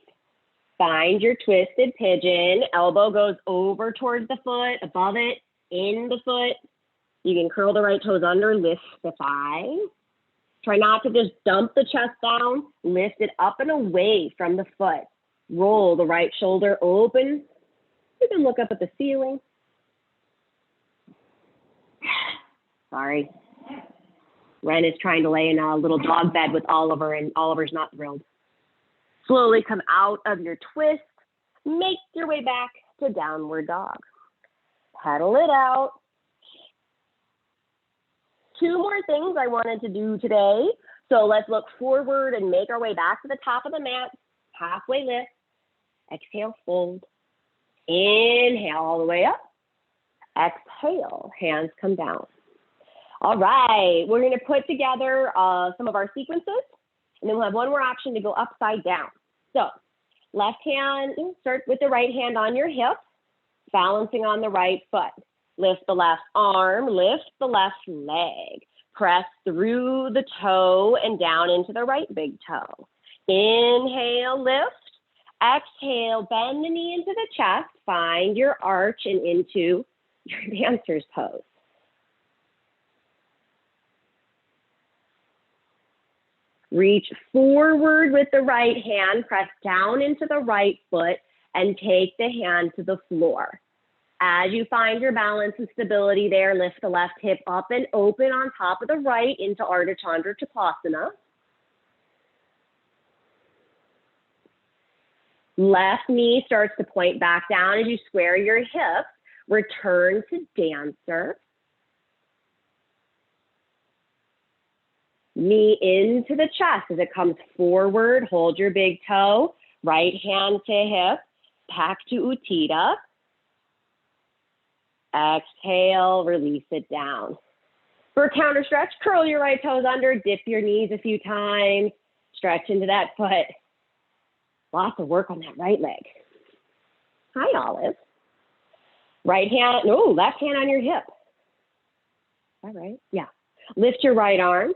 Find your twisted pigeon. Elbow goes over towards the foot, above it, in the foot. You can curl the right toes under, lift the thigh. Try not to just dump the chest down. Lift it up and away from the foot. Roll the right shoulder open. You can look up at the ceiling. Sorry. Ren is trying to lay in a little dog bed with Oliver, and Oliver's not thrilled. Slowly come out of your twist. Make your way back to downward dog. Pedal it out. 2 more things I wanted to do today. So let's look forward and make our way back to the top of the mat. Halfway lift. Exhale, fold. Inhale all the way up. Exhale, hands come down. All right, we're going to put together some of our sequences, and then we'll have one more option to go upside down. So left hand, start with the right hand on your hip, balancing on the right foot. Lift the left arm, lift the left leg. Press through the toe and down into the right big toe. Inhale, lift. Exhale, bend the knee into the chest. Find your arch and into your dancer's pose. Reach forward with the right hand, press down into the right foot, and take the hand to the floor. As you find your balance and stability there, lift the left hip up and open on top of the right into Ardha Chandra Chakasana. Left knee starts to point back down as you square your hips. Return to dancer. Knee into the chest as it comes forward. Hold your big toe. Right hand to hip. Back to Utthita. Exhale, release it down. For a counter stretch, curl your right toes under. Dip your knees a few times. Stretch into that foot. Lots of work on that right leg. Hi, Olive. Right hand, no, left hand on your hip. All right, yeah. Lift your right arm.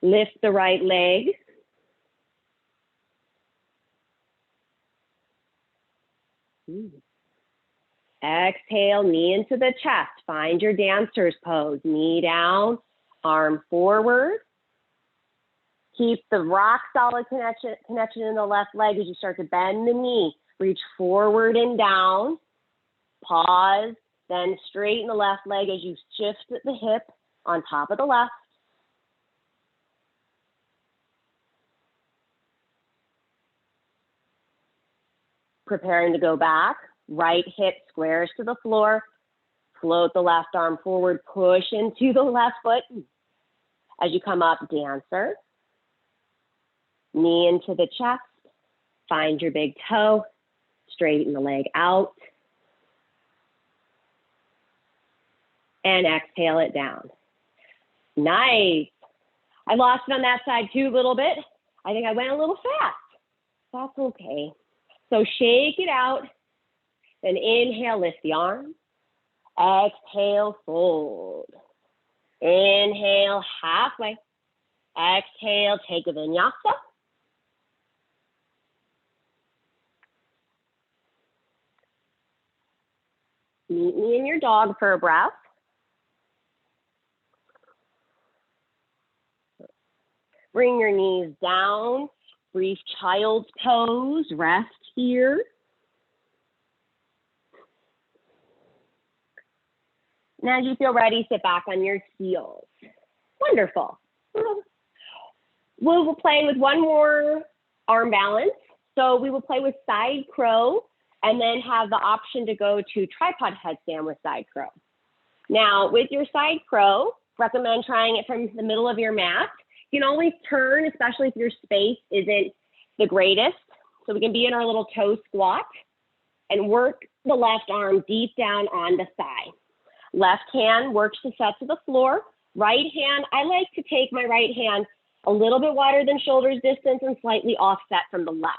Lift the right leg. Exhale, knee into the chest. Find your dancer's pose. Knee down, arm forward. Keep the rock solid connection in the left leg as you start to bend the knee. Reach forward and down. Pause, then straighten the left leg as you shift the hip on top of the left. Preparing to go back. Right hip squares to the floor. Float the left arm forward. Push into the left foot. As you come up, dancer. Knee into the chest. Find your big toe. Straighten the leg out. And exhale it down. Nice. I lost it on that side too a little bit. I think I went a little fast. That's okay. So shake it out. Then inhale, lift the arm. Exhale, fold. Inhale, halfway. Exhale, take a vinyasa. Meet me in your dog for a breath. Bring your knees down. Brief child's pose. Rest here. Now as you feel ready, sit back on your heels. Wonderful. We will play with one more arm balance. So we will play with side crow and then have the option to go to tripod headstand with side crow. Now, with your side crow, recommend trying it from the middle of your mat. You can always turn, especially if your space isn't the greatest. So we can be in our little toe squat and work the left arm deep down on the thigh. Left hand works to set to the floor. Right hand, I like to take my right hand a little bit wider than shoulders distance and slightly offset from the left.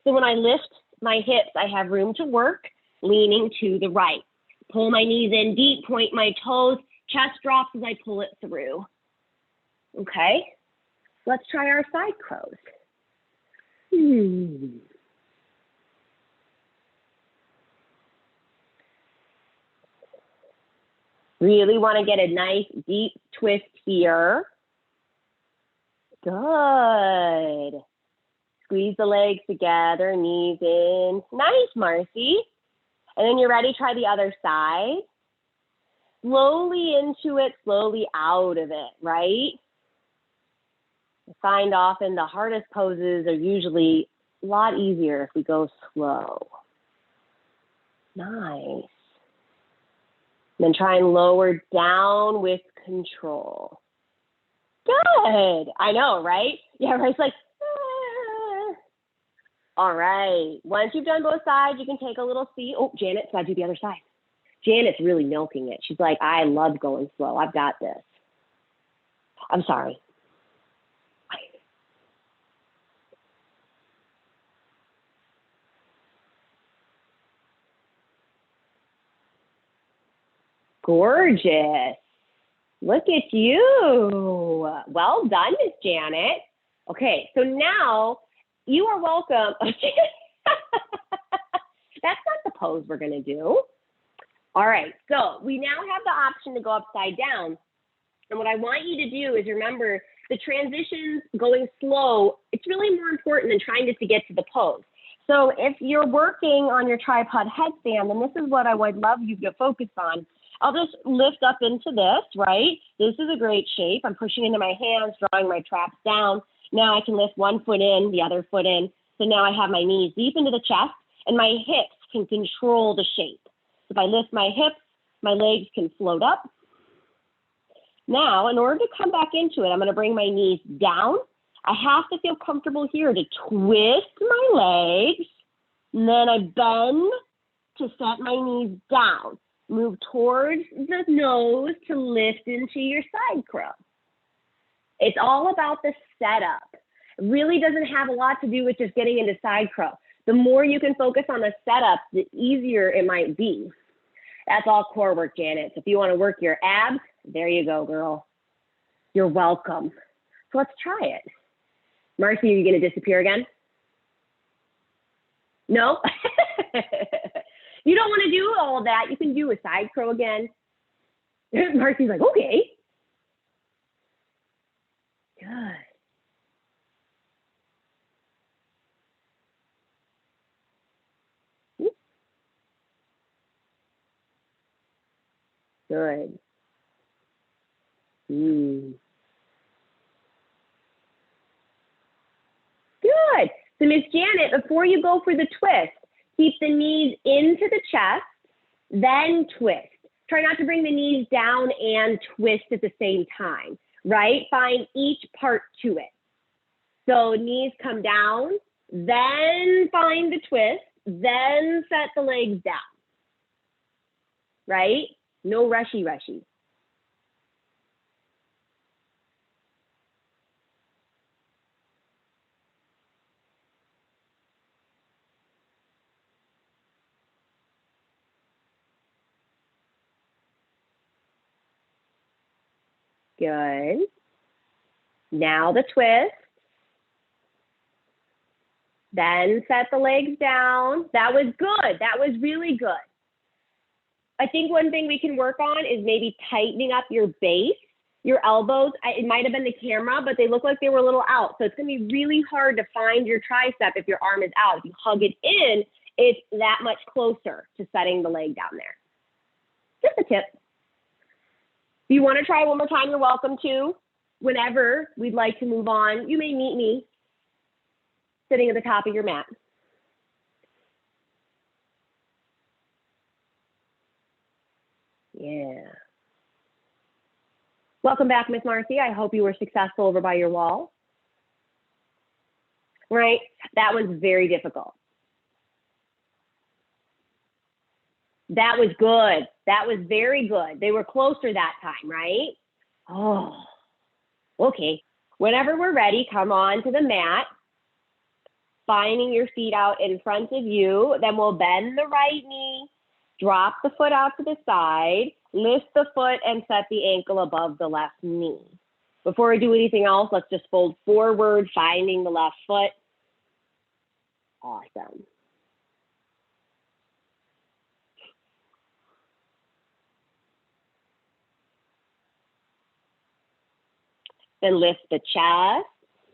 So when I lift my hips, I have room to work, leaning to the right. Pull my knees in deep, point my toes, chest drops as I pull it through. Okay, let's try our side crows. Really want to get a nice deep twist here. Good. Squeeze the legs together, knees in. Nice, Marcy. And then you're ready, try the other side. Slowly into it, slowly out of it, right? I find often the hardest poses are usually a lot easier if we go slow. Nice. Then try and lower down with control. Good. I know, right? Yeah, right. It's like, ah. All right. Once you've done both sides, you can take a little seat. Oh, Janet's got to do the other side. Janet's really milking it. She's like, I love going slow. I've got this. I'm sorry. Gorgeous. Look at you. Well done, Miss Janet. Okay, so now you are welcome. That's not the pose we're going to do. All right, so we now have the option to go upside down. And what I want you to do is remember the transitions going slow, it's really more important than trying just to get to the pose. So if you're working on your tripod headstand, and this is what I would love you to focus on, I'll just lift up into this, right? This is a great shape. I'm pushing into my hands, drawing my traps down. Now I can lift one foot in, the other foot in. So now I have my knees deep into the chest and my hips can control the shape. If I lift my hips, my legs can float up. Now, in order to come back into it, I'm going to bring my knees down. I have to feel comfortable here to twist my legs. And then I bend to set my knees down. Move towards the nose to lift into your side crow. It's all about the setup. It really doesn't have a lot to do with just getting into side crow. The more you can focus on the setup, the easier it might be. That's all core work, Janet. So if you want to work your abs, there you go, girl. You're welcome. So let's try it. Marcy, are you going to disappear again? No? You don't want to do all of that. You can do a side crow again. Marcy's like, okay. Good. Good. Good. So Miss Janet, before you go for the twist, keep the knees into the chest, then twist. Try not to bring the knees down and twist at the same time, right? Find each part to it. So knees come down, then find the twist, then set the legs down, right? No rushy. Good. Now the twist. Then set the legs down. That was good. That was really good. I think one thing we can work on is maybe tightening up your base, your elbows. It might have been the camera, but they look like they were a little out. So it's going to be really hard to find your tricep if your arm is out. If you hug it in, it's that much closer to setting the leg down there. Just a tip. If you want to try one more time, you're welcome to. whenever we'd like to move on, you may meet me sitting at the top of your mat. Yeah. Welcome back, Miss Marcy. I hope you were successful over by your wall. Right? That one's very difficult. That was good. That was very good. They were closer that time, right? Oh, okay. Whenever we're ready, come on to the mat, finding your feet out in front of you. Then we'll bend the right knee, drop the foot out to the side, lift the foot and set the ankle above the left knee. Before we do anything else, let's just fold forward, finding the left foot. Awesome. Then lift the chest,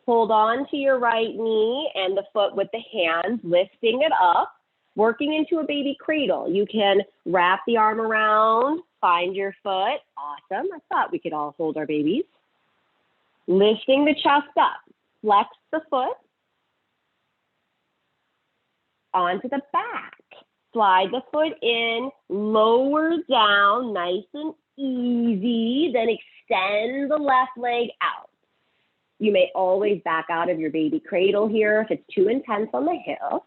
hold on to your right knee and the foot with the hands, lifting it up, working into a baby cradle. You can wrap the arm around, find your foot. Awesome. I thought we could all hold our babies. Lifting the chest up, flex the foot onto the back. Slide the foot in, lower down, nice and easy, then extend the left leg out. You may always back out of your baby cradle here if it's too intense on the hip.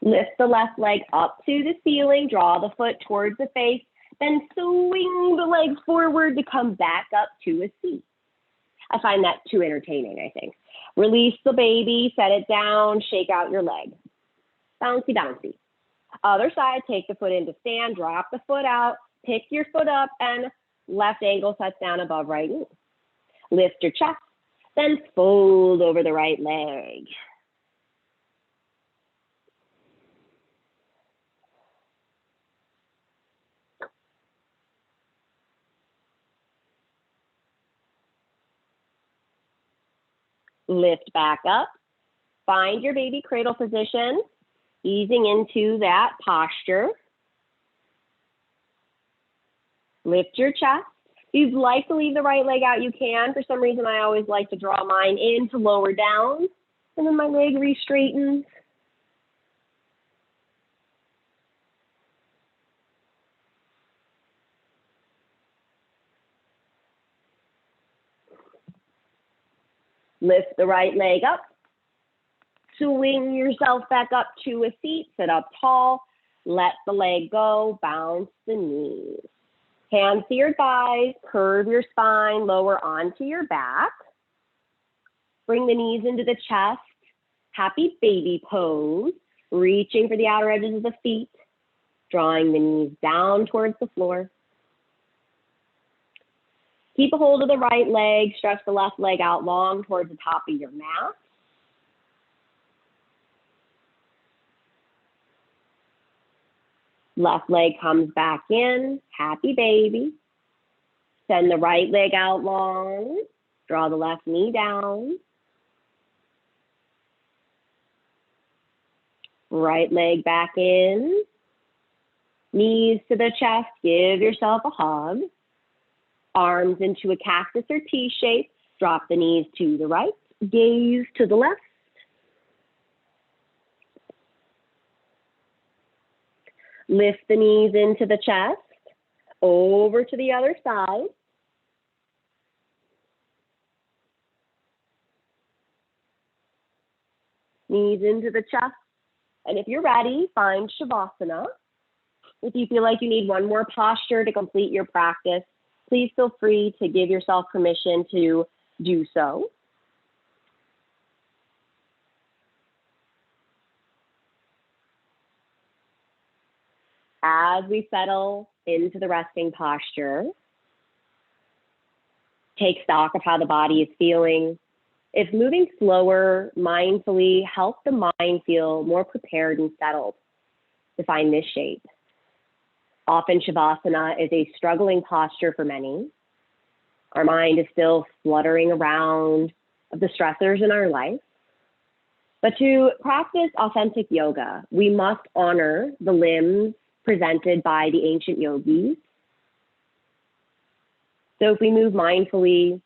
Lift the left leg up to the ceiling, draw the foot towards the face, then swing the leg forward to come back up to a seat. I find that too entertaining, I think. Release the baby, set it down, shake out your leg. Bouncy, bouncy. Other side, take the foot into stand, drop the foot out, pick your foot up, and left ankle sets down above right knee. Lift your chest, then fold over the right leg. Lift back up, find your baby cradle position, easing into that posture. Lift your chest. If you'd like to leave the right leg out, you can. For some reason, I always like to draw mine in to lower down, and then my leg re-straightens. Lift the right leg up. Swing yourself back up to a seat. Sit up tall. Let the leg go. Bounce the knees. Hands to your thighs. Curve your spine. Lower onto your back. Bring the knees into the chest. Happy baby pose. Reaching for the outer edges of the feet. Drawing the knees down towards the floor. Keep a hold of the right leg, stretch the left leg out long towards the top of your mat. Left leg comes back in, happy baby. Send the right leg out long, draw the left knee down. Right leg back in, knees to the chest, give yourself a hug. Arms into a cactus or T shape. Drop the knees to the right. Gaze to the left. Lift the knees into the chest. Over to the other side. Knees into the chest. And if you're ready, find Shavasana. If you feel like you need one more posture to complete your practice, please feel free to give yourself permission to do so. As we settle into the resting posture, take stock of how the body is feeling. If moving slower, mindfully, help the mind feel more prepared and settled to find this shape. Often Shavasana is a struggling posture for many. Our mind is still fluttering around of the stressors in our life. But to practice authentic yoga, we must honor the limbs presented by the ancient yogis. So if we move mindfully,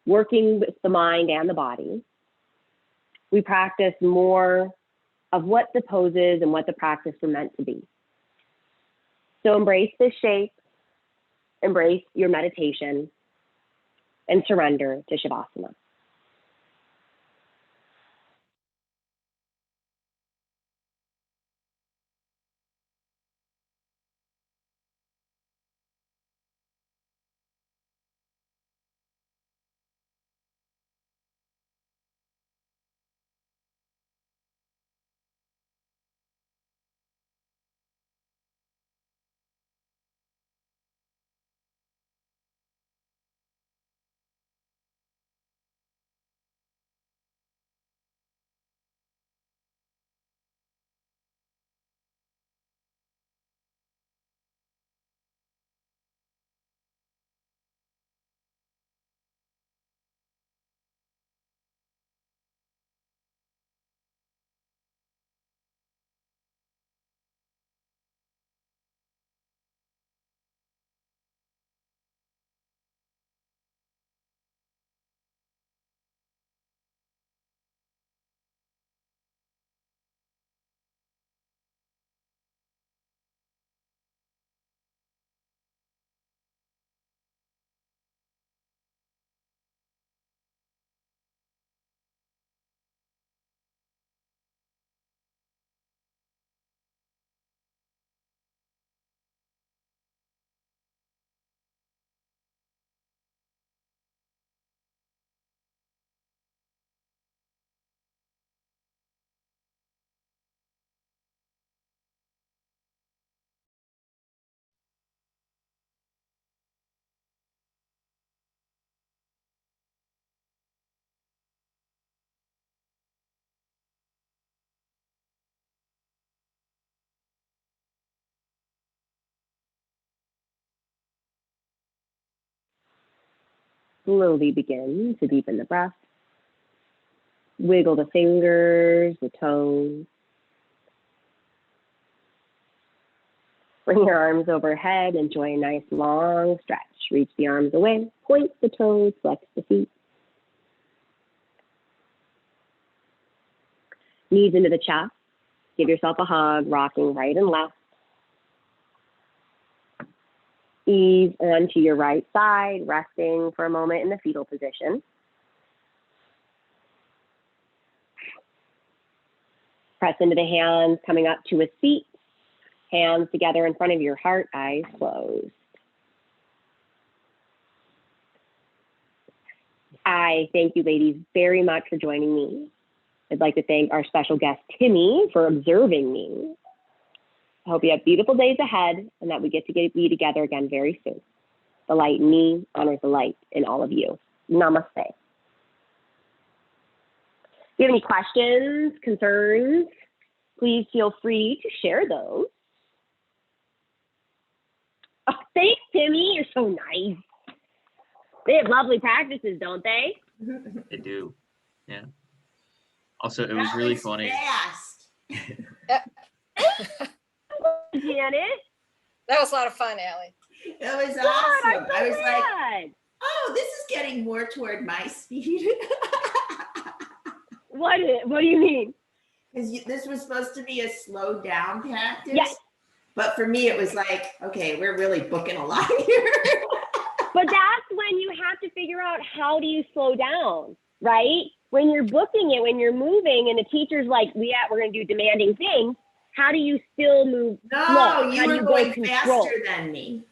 working with the mind and the body, we practice more of what the poses and what the practice were meant to be. So embrace this shape, embrace your meditation, and surrender to Shavasana. Slowly begin to deepen the breath. Wiggle the fingers, the toes. Bring your arms overhead. Enjoy a nice long stretch. Reach the arms away. Point the toes. Flex the feet. Knees into the chest. Give yourself a hug, rocking right and left. Ease onto your right side, resting for a moment in the fetal position. Press into the hands, coming up to a seat. Hands together in front of your heart, eyes closed. I thank you, ladies, very much for joining me. I'd like to thank our special guest, Timmy, for observing me. I hope you have beautiful days ahead and that we get to be together again very soon. The light in me honors the light in all of you. Namaste. If you have any questions, concerns, please feel free to share those. Oh, thanks, Timmy. You're so nice. They have lovely practices, don't they? They do. Yeah. Also, it was really funny. Fast. Janet. That was a lot of fun, Allie. That was God, awesome. I'm so I was like, glad. oh, this is getting more toward my speed. What do you mean? Because this was supposed to be a slow down practice. Yes. But for me, it was like, okay, we're really booking a lot here. But that's when you have to figure out, how do you slow down, right? When you're booking it, when you're moving, and the teacher's like, we're going to do demanding things. How do you still move No, slow? you were going faster than me.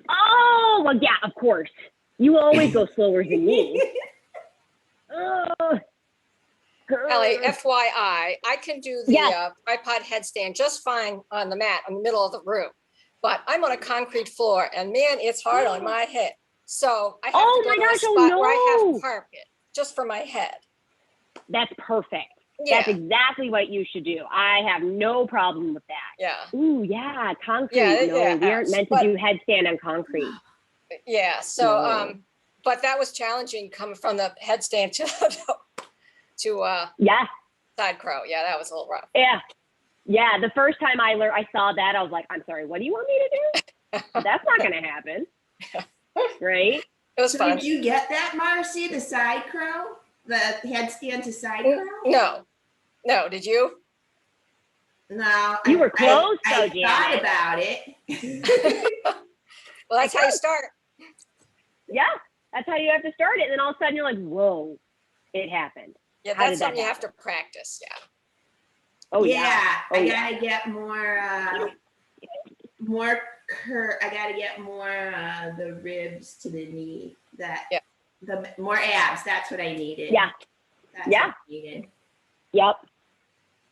Oh, well, yeah, of course. You always go slower than me. Oh. Allie, FYI, I can do the tripod headstand just fine on the mat in the middle of the room, but I'm on a concrete floor and man, it's hard on my head. So I have to go to a spot where I have carpet just for my head. That's perfect. Yeah. That's exactly what you should do. I have no problem with that. Yeah. Ooh, yeah, concrete. Yeah, no, yeah, we aren't meant to do headstand on concrete. Yeah, so, but that was challenging coming from the headstand to Yes. Side crow. Yeah, that was a little rough. Yeah. Yeah. The first time I saw that, I was like, I'm sorry, what do you want me to do? That's not going to happen. Right? It was So fun. did you get that, Marcy, the side crow? The headstand to side crow? No, did you? No. You were close, I though, thought Janet. about it. Well, that's how you start. Yeah. That's how you have to start it. And then all of a sudden you're like, whoa, it happened. Yeah, How that's did that something you have happen? to practice. Yeah. Oh, yeah. Oh, I yeah. gotta get I gotta get more the ribs to the knee. The more abs. That's what I needed. Yeah. That's Yeah. what I needed. Yep.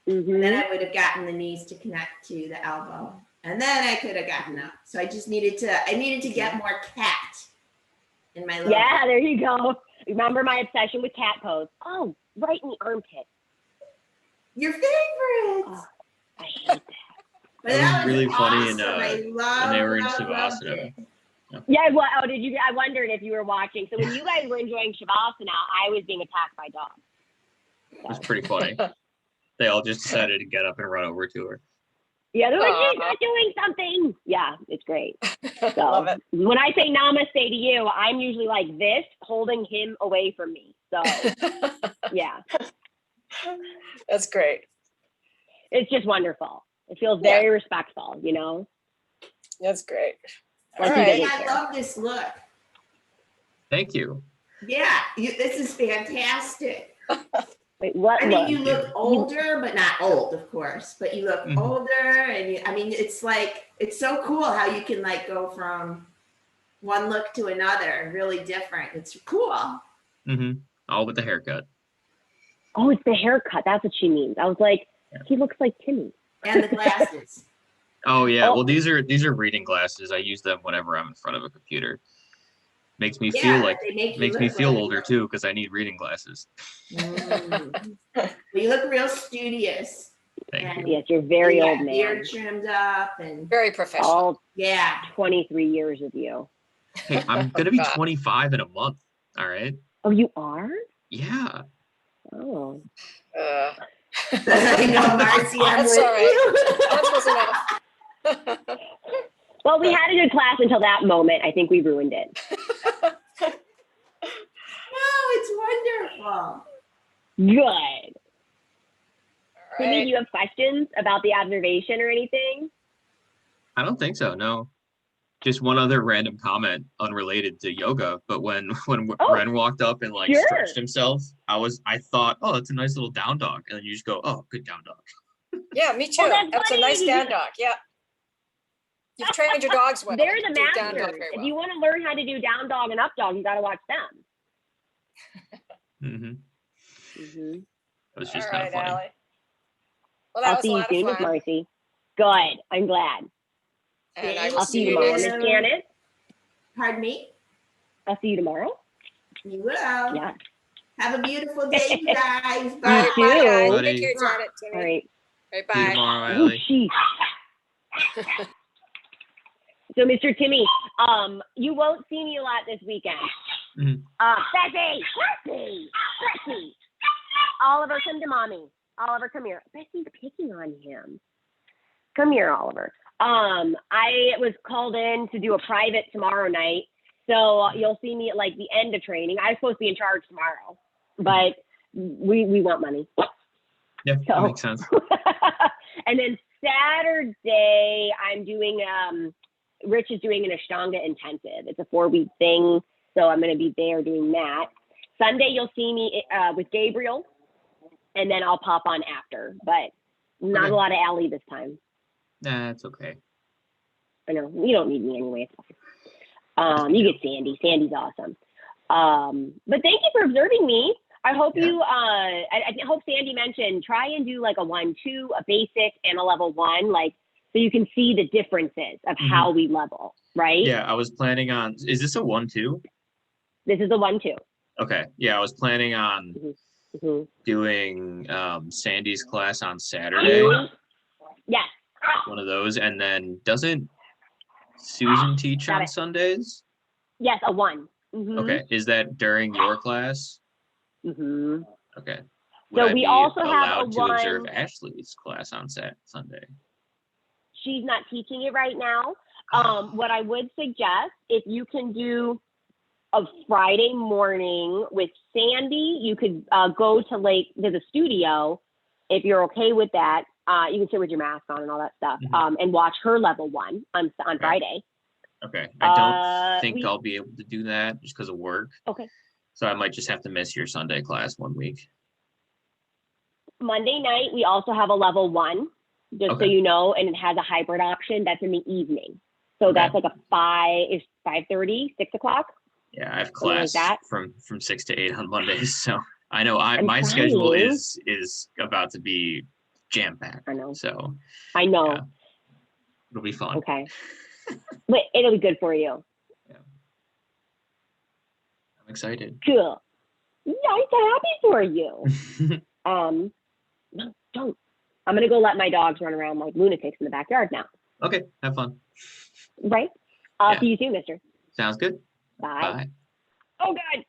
And then I would have gotten the knees to connect to the elbow, and then I could have gotten up. So I just needed to get more cat in my lower. Yeah, there you go. Remember my obsession with cat pose? Oh, right in the armpit. Your favorite. Oh, I hate that. But That was really funny awesome. when they were in loved Shavasana. it. Yeah, well, oh, did you? I wondered if you were watching. So when you guys were enjoying Shavasana, I was being attacked by dogs. It was pretty funny. They all just decided to get up and run over to her. Yeah, they're like, she's not doing something. Yeah, it's great. So Love it. when I say namaste to you, I'm usually like this, holding him away from me. So yeah, That's great. it's just wonderful. It feels very respectful, you know? That's great. Like All right. I love this look. Thank you. Yeah, this is fantastic. Wait, what I mean, you look? look older, but not old, of course. But you look Mhm. older, and I mean, it's like it's so cool how you can like go from one look to another, really different. It's cool. Mm-hmm. All with the haircut. Oh, it's the haircut. That's what she means. I was like, he looks like Timmy. And the glasses. Oh yeah. Oh. Well, these are reading glasses. I use them whenever I'm in front of a computer. Makes me Yeah, feel like they make you makes me look feel like- older too because I need reading glasses. But you look real studious. Thank you. Yes, you're very Yeah, old man. beard trimmed up, and Very professional. All yeah. 23 years of you. Hey, I'm gonna be God. 25 in a month. All right. Oh, you are? Yeah. Oh. I know, Marcy. I'm That's with all right. you. That was enough. Well, we had a good class until that moment. I think we ruined it. No, it's wonderful. Good. All Timmy, right. do you have questions about the observation or anything? I don't think so. No. Just one other random comment unrelated to yoga, but when Oh, Ren walked up and like sure. stretched himself, I thought, oh, it's a nice little down dog, and then you just go, oh, good down dog. Yeah, me too. Oh, that's That's a funny. nice down dog. Yeah. You've trained your dogs well. They're They the do down dog masters. very If well. you want to learn how to do down dog and up dog, you got to watch them. Mm-hmm. Mm-hmm. It was All just kind right, of funny. Allie. Well, that I'll was see a you lot soon, of Miss fun. Marcy. Good. I'm glad. And I will I'll see you you tomorrow, guys. Miss Janet. Pardon me? I'll see you tomorrow. You will. Yeah. Have a beautiful day, you guys. You Bye. too. Bye, guys. Buddy. Take care, Janet. Timmy. All right. Right, See you bye. tomorrow, Oh, Allie. geez. So, Mr. Timmy, you won't see me a lot this weekend. Mhm. Bessie! Oliver, come to mommy. Oliver, come here. Bessie's picking on him. Come here, Oliver. I was called in to do a private tomorrow night, so you'll see me at like the end of training. I'm supposed to be in charge tomorrow, but we want money. Yeah, that So- makes sense. And then Saturday, I'm doing, Rich is doing an Ashtanga intensive. It's a 4-week thing. So I'm going to be there doing that. Sunday, you'll see me with Gabriel, and then I'll pop on after, but not Okay. a lot of Allie this time. Nah, it's okay. I know, you don't need me anyway. It's fine. You get Sandy. Sandy's awesome. But thank you for observing me. I hope you, I hope Sandy mentioned, try and do like a 1-2, a basic, and a level 1, like, so you can see the differences of how we level, right? Yeah, I was planning on, is this a 1-2? This is a 1-2. Okay. Yeah, I was planning on Mm-hmm. doing Sandy's class on Saturday, Yes. one of those, and then doesn't Susan teach Got on it. Sundays? Yes, a 1. Mm-hmm. Okay. Is that during your class? Mm-hmm. Okay. Would So I we be also have a allowed to observe one. Ashley's class on Sunday? She's not teaching it right now. What I would suggest, if you can do a Friday morning with Sandy, you could go to the studio if you're okay with that. You can sit with your mask on and all that stuff, and watch her level 1 on Friday. Okay. I don't think I'll be able to do that just because of work. Okay. So I might just have to miss your Sunday class 1 week. Monday night, we also have a level 1, just so you know, and it has a hybrid option that's in the evening. So that's like a 5:30, 6 o'clock. Yeah, I have class from 6 to 8 on Mondays. So I know my trying. schedule is about to be jam-packed. I know. So I know. Yeah, it'll be fun. Okay. But it'll be good for you. Yeah. I'm excited. Cool. Yeah, I'm so happy for you. No, don't. I'm gonna go let my dogs run around like lunatics in the backyard now. Okay, have fun. Right? I'll see you soon, mister. Sounds good. Bye. Bye. Oh God.